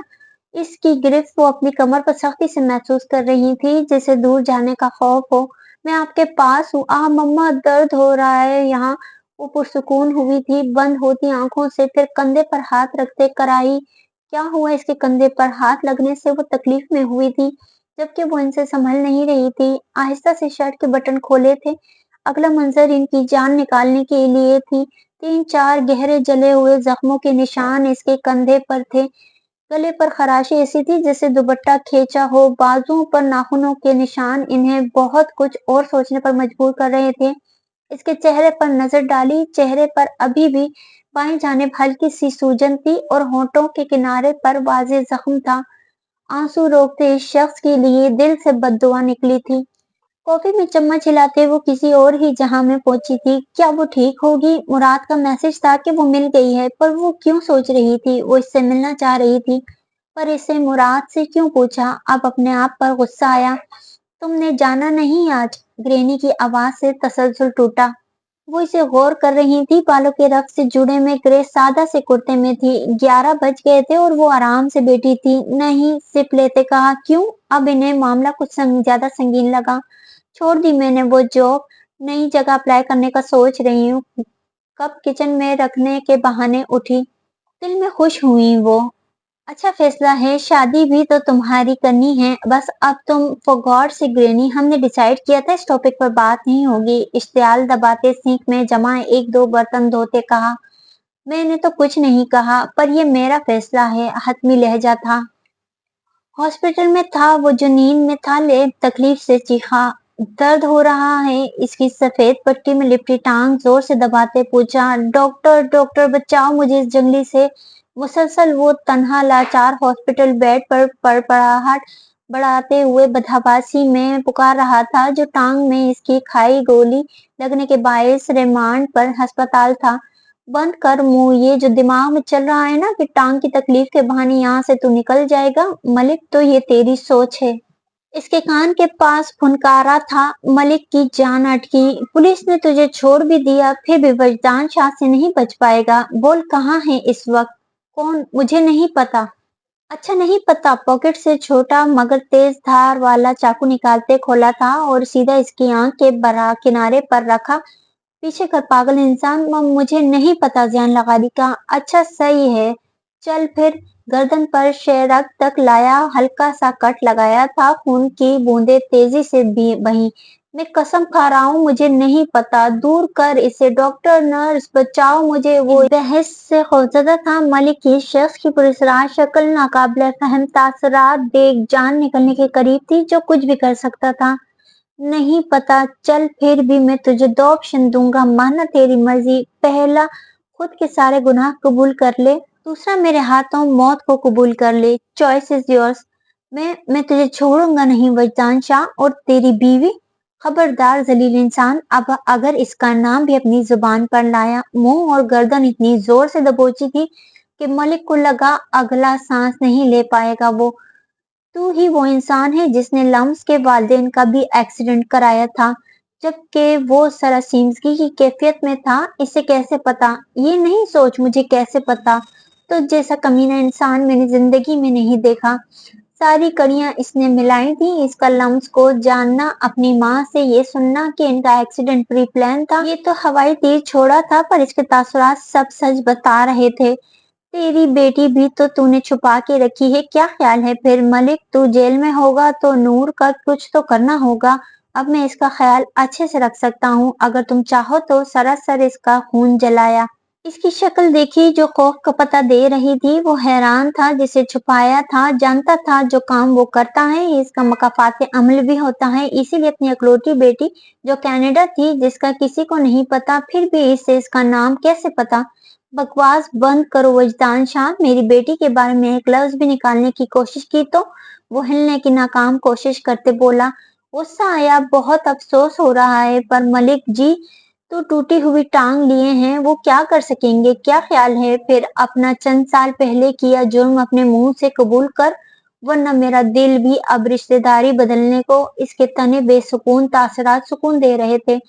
اس کی گرفت وہ اپنی کمر پر سختی سے محسوس کر رہی تھی، جیسے دور جانے کا خوف ہو۔ میں آپ کے پاس ہوں، مما درد ہو رہا ہے یہاں۔ وہ پرسکون ہوئی تھی، بند ہوتی آنکھوں سے، پھر کندھے پر ہاتھ رکھتے کرائی۔ کیا ہوا؟ اس کے کندھے پر ہاتھ لگنے سے وہ تکلیف میں ہوئی تھی، جبکہ وہ ان سے سنبھل نہیں رہی تھی۔ آہستہ سے شرٹ کے بٹن کھولے تھے۔ اگلا منظر ان کی جان نکالنے کے لیے تھی۔ 3-4 گہرے جلے ہوئے زخموں کے نشان اس کے کندھے پر تھے۔ گلے پر خراشی ایسی تھی جیسے دوپٹہ کھینچا ہو۔ بازوؤں پر ناخنوں کے نشان انہیں بہت کچھ اور سوچنے پر مجبور کر رہے تھے۔ اس کے چہرے پر نظر ڈالی، چہرے پر ابھی بھی بائیں جانب ہلکی سی سوجن تھی اور ہونٹوں کے کنارے پر واضح زخم تھا۔ آنسو روکتے اس شخص کے لیے دل سے بد دعا نکلی تھی۔ کافی میں چمچ ہلاتے وہ کسی اور ہی جہاں میں پہنچی تھی۔ کیا وہ ٹھیک ہوگی؟ مراد کا میسج تھا کہ وہ مل گئی ہے، پر وہ کیوں سوچ رہی تھی وہ اس سے ملنا چاہ رہی تھی، پر اسے مراد سے کیوں پوچھا؟ اب اپنے آپ پر غصہ آیا۔ تم نے جانا نہیں آج؟ گرینی کی آواز سے تسلسل ٹوٹا۔ वो इसे गौर कर रही थी। बालों के रफ से जुड़े में ग्रे सादा से कुर्ते में थी। 11 बज गए थे और वो आराम से बैठी थी। नहीं, सिप लेते कहा। क्यों? अब इन्हें मामला कुछ ज्यादा संगीन लगा। छोड़ दी मैंने वो जॉब, नई जगह अप्लाई करने का सोच रही हूँ। कप किचन में रखने के बहाने उठी। दिल में खुश हुई वो। अच्छा फैसला है, शादी भी तो तुम्हारी करनी है। बस अब तुम फॉर गॉड से ग्रैनी, हमने डिसाइड किया था इस टॉपिक पर बात नहीं होगी। इश्तियाल दबाते सिंक में जमा एक दो बर्तन धोते कहा। मैंने तो कुछ नहीं कहा, पर ये मेरा फैसला है। हतमी लहजा था। हॉस्पिटल में था वो, जो नींद में था, ले तकलीफ से चीखा। दर्द हो रहा है? इसकी सफेद पट्टी में लिपटी टांग जोर से दबाते पूछा। डॉक्टर डॉक्टर बचाओ मुझे इस जंगली से। मुसलसल वो तन्हा लाचार हॉस्पिटल बेड पर पड़पड़ाहट बढ़ाते हुए बदहवासी में पुकार रहा था। जो टांग में इसकी खाई गोली लगने के बायस रिमांड पर अस्पताल था। बंद कर मुंह, ये जो दिमाग में चल रहा है ना कि टांग की तकलीफ के बहाने यहाँ से तू निकल जाएगा, मलिक, तो ये तेरी सोच है। इसके कान के पास फुनकारा था। मलिक की जान अटकी। पुलिस ने तुझे छोड़ भी दिया, फिर भी वजदान शाह से नहीं बच पाएगा। बोल, कहाँ है इस वक्त? कौन? मुझे नहीं पता। अच्छा नहीं पता? पॉकेट से छोटा मगर तेज धार वाला चाकू निकालते खोला था और सीधा इसकी आंख के बरा किनारे पर रखा। पीछे कर पागल इंसान, मुझे नहीं पता। ज़्यान लगारी का। अच्छा सही है, चल फिर। गर्दन पर शेरक तक लाया, हल्का सा कट लगाया था। खून की बूंदें तेजी से बही। मैं कसम खा रहा हूँ, मुझे नहीं पता। दूर कर इसे। डॉक्टर, नर्स, बचाओ मुझे। वो इस बहस से खौफजदा था। मलिक की शख्स की पुरस्रार शक्ल नाकाबिले फहम तासरात देख जान निकलने के करीब थी। जो कुछ भी कर सकता था। नहीं पता। चल फिर भी मैं तुझे 2 ऑप्शन दूंगा, मानना तेरी मर्जी। पहला, खुद के सारे गुनाह कबूल कर ले। दूसरा, मेरे हाथों मौत को कबूल कर ले। Choice is yours. मैं तुझे छोड़ूंगा नहीं वजदान शाह। और तेरी बीवी? खबरदार जलील इंसान, अब अगर इसका नाम भी अपनी जुबान पर लाया। मुंह और गर्दन इतनी जोर से दबोची थी कि मलिक को लगा अगला सांस नहीं ले पाएगा वो। तू ही वो इंसान है जिसने लम्स के वालिदैन का भी एक्सीडेंट कराया था, जबकि वो सरासिमगी की कैफियत में था। इसे कैसे पता? ये नहीं सोच मुझे कैसे पता। तो जैसा कमीना इंसान मैंने जिंदगी में नहीं देखा। सारी कड़ियां इसने मिलाई थी। इसका लम्स को जानना, अपनी माँ से ये सुनना कि इनका एक्सीडेंट प्री प्लान था। ये तो हवाई तीर छोड़ा था, पर इसके तासुरात सब सच बता रहे थे। तेरी बेटी भी तो तूने छुपा के रखी है। क्या ख्याल है फिर? मलिक, तू जेल में होगा तो नूर का कुछ तो करना होगा। अब मैं इसका ख्याल अच्छे से रख सकता हूँ, अगर तुम चाहो तो। सरासर इसका खून जलाया। इसकी शक्ल देखी जो खौफ का पता दे रही थी। वो हैरान था जिसे छुपाया था। जानता था जो काम वो करता है इसका मकाफात अमल भी होता है। इसीलिए अपनी अकलौती बेटी जो कनाडा थी, जिसका किसी को नहीं पता, फिर भी इसे इसका नाम कैसे पता? बकवास बंद करो वजदान शाह। मेरी बेटी के बारे में एक लफ्ज भी निकालने की कोशिश की तो? वो हिलने की नाकाम कोशिश करते बोला। गुस्सा आया। बहुत अफसोस हो रहा है, पर मलिक जी तो टूटी हुई टांग लिए हैं, वो क्या कर सकेंगे? क्या ख्याल है फिर? अपना चंद साल पहले किया जुर्म अपने मुंह से कबूल कर, वरना मेरा दिल भी अब रिश्तेदारी बदलने को इसके तने बेसुकून तासरात सुकून दे रहे थे।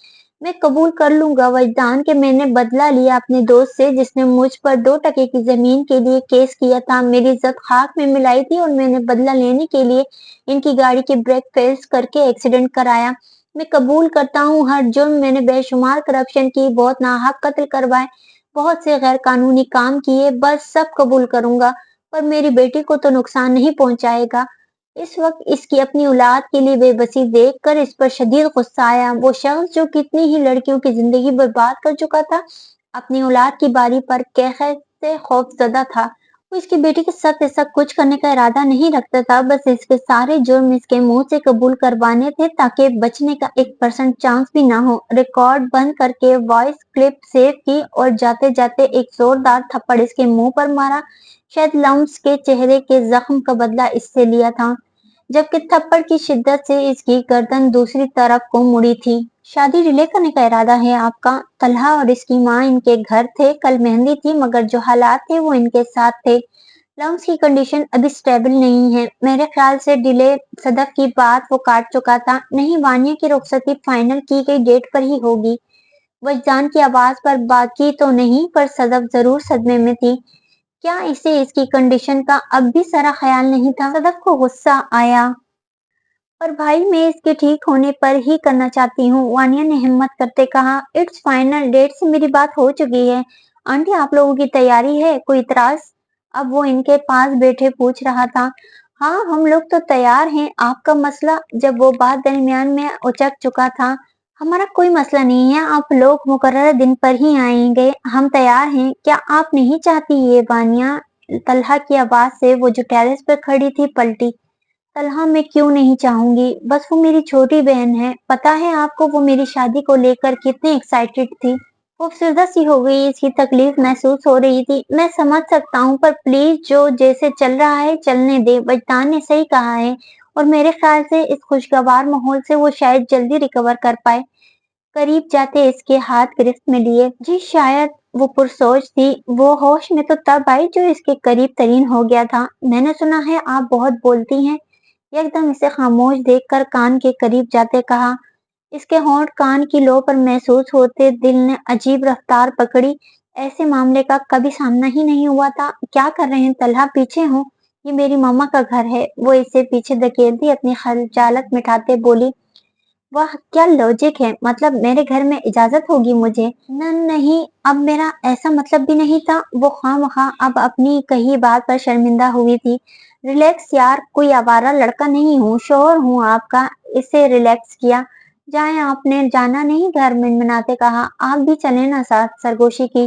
मैं कबूल कर लूंगा वजदान के मैंने बदला लिया अपने दोस्त से, जिसने मुझ पर 2 टके की जमीन के लिए केस किया था। मेरी इज्जत खाक में मिलाई थी और मैंने बदला लेने के लिए इनकी गाड़ी के ब्रेक फेल्स करके एक्सीडेंट कराया। मैं कबूल करता हूँ हर जुर्म। मैंने बेशुमार करप्शन की, बहुत नाहक कत्ल करवाए, बहुत से गैर कानूनी काम किए। बस सब कबूल करूंगा, पर मेरी बेटी को तो नुकसान नहीं पहुंचाएगा। इस वक्त इसकी अपनी औलाद के लिए बेबसी देखकर इस पर शदीद गुस्सा आया। वो शख्स जो कितनी ही लड़कियों की जिंदगी बर्बाद कर चुका था, अपनी औलाद की बारी पर कैसे खौफजदा था। वो इसकी बेटी के साथ ऐसा कुछ करने का इरादा नहीं रखता था। बस इसके सारे जुर्म इसके मुंह से कबूल करवाने थे, ताकि बचने का 1% चांस भी ना हो। रिकॉर्ड बंद करके वॉइस क्लिप सेव की और जाते जाते एक जोरदार थप्पड़ इसके मुंह पर मारा। शायद लम्स के चेहरे के जख्म का बदला इससे लिया था, जबकि थप्पड़ की शिद्दत से इसकी गर्दन दूसरी तरफ को मुड़ी थी। शादी डिले करने का इरादा है आपका? तलहा और इसकी माँ इनके घर थे। कल मेहंदी थी, मगर जो हालात थे वो इनके साथ थे। लंग्स की कंडीशन अभी स्टेबल नहीं है। मेरे ख्याल से डिले सदफ की बात वो काट चुका था। नहीं, वानिया की रुखसती फाइनल की गई डेट पर ही होगी। वजदान की आवाज पर बाकी तो नहीं पर सदफ जरूर सदमे में थी। क्या इसे इसकी कंडीशन का अब भी सारा ख्याल नहीं था? सदफ को गुस्सा आया। पर भाई मैं इसके ठीक होने पर ही करना चाहती हूँ, वानिया ने हिम्मत करते कहा। इट्स फाइनल, डेट से मेरी बात हो चुकी है। आंटी आप लोगों की तैयारी है, कोई इतराज? अब वो इनके पास बैठे पूछ रहा था। हाँ हम लोग तो तैयार हैं, आपका मसला? जब वो बात दरमियान में उचक चुका था। हमारा कोई मसला नहीं है, आप लोग मुकर्रर दिन पर ही आएंगे, हम तैयार हैं। क्या आप नहीं चाहती ये? वानिया तलहा की आवाज से वो जो टेरेस पर खड़ी थी पलटी। तलहा मैं क्यों नहीं चाहूंगी, बस वो मेरी छोटी बहन है। पता है आपको वो मेरी शादी को लेकर कितनी एक्साइटेड थी। खूबसूरत सी हो गई, इसकी तकलीफ महसूस हो रही थी। मैं समझ सकता हूँ पर प्लीज जो जैसे चल रहा है चलने दे, वजदान ने सही कहा है और मेरे ख्याल से इस खुशगवार माहौल से वो शायद जल्दी रिकवर कर पाए। करीब जाते इसके हाथ गिरफ्त में लिए। जी शायद, वो पुरसोच थी। वो होश में तो तब आई जो इसके करीब तरीन हो गया था। मैंने सुना है आप बहुत बोलती हैं। एकदम इसे खामोश देखकर कान के करीब जाते कहा। इसके होंठ कान की लो पर महसूस होते दिल ने अजीब रफ्तार पकड़ी। ऐसे मामले का कभी सामना ही नहीं हुआ था। क्या कर रहे हैं तलहा, पीछे हो, ये मेरी मामा का घर है। वो इसे पीछे धकेलती अपनी खलचालत मिटाते बोली। वाह क्या लॉजिक है, मतलब मेरे घर में इजाजत होगी मुझे? नहीं, अब मेरा ऐसा मतलब भी नहीं था। वो खामखा अब अपनी कही बात पर शर्मिंदा हुई थी। रिलैक्स यार, कोई आवारा लड़का नहीं हूँ, शोहर हूँ आपका। इसे रिलैक्स किया। जाए, आपने जाना नहीं? घर में मनाते कहा। आप भी चले ना साथ, सरगोशी की।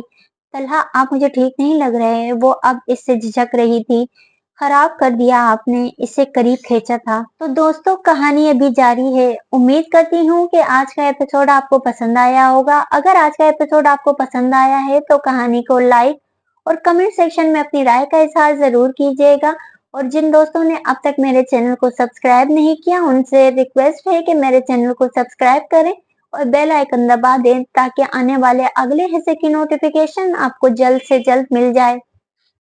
तलहा आप मुझे ठीक नहीं लग रहे हैं। वो अब इससे झिझक रही थी। खराब कर दिया आपने, इसे करीब खींचा था। तो दोस्तों कहानी अभी जारी है। उम्मीद करती हूँ कि आज का एपिसोड आपको पसंद आया होगा। अगर आज का एपिसोड आपको पसंद आया है तो कहानी को लाइक और कमेंट सेक्शन में अपनी राय का इजहार जरूर कीजिएगा। और जिन दोस्तों ने अब तक मेरे चैनल को सब्सक्राइब नहीं किया उनसे रिक्वेस्ट है कि मेरे चैनल को सब्सक्राइब करें और बेल आइकन दबा दें ताकि आने वाले अगले हिस्से की नोटिफिकेशन आपको जल्द से जल्द मिल जाए।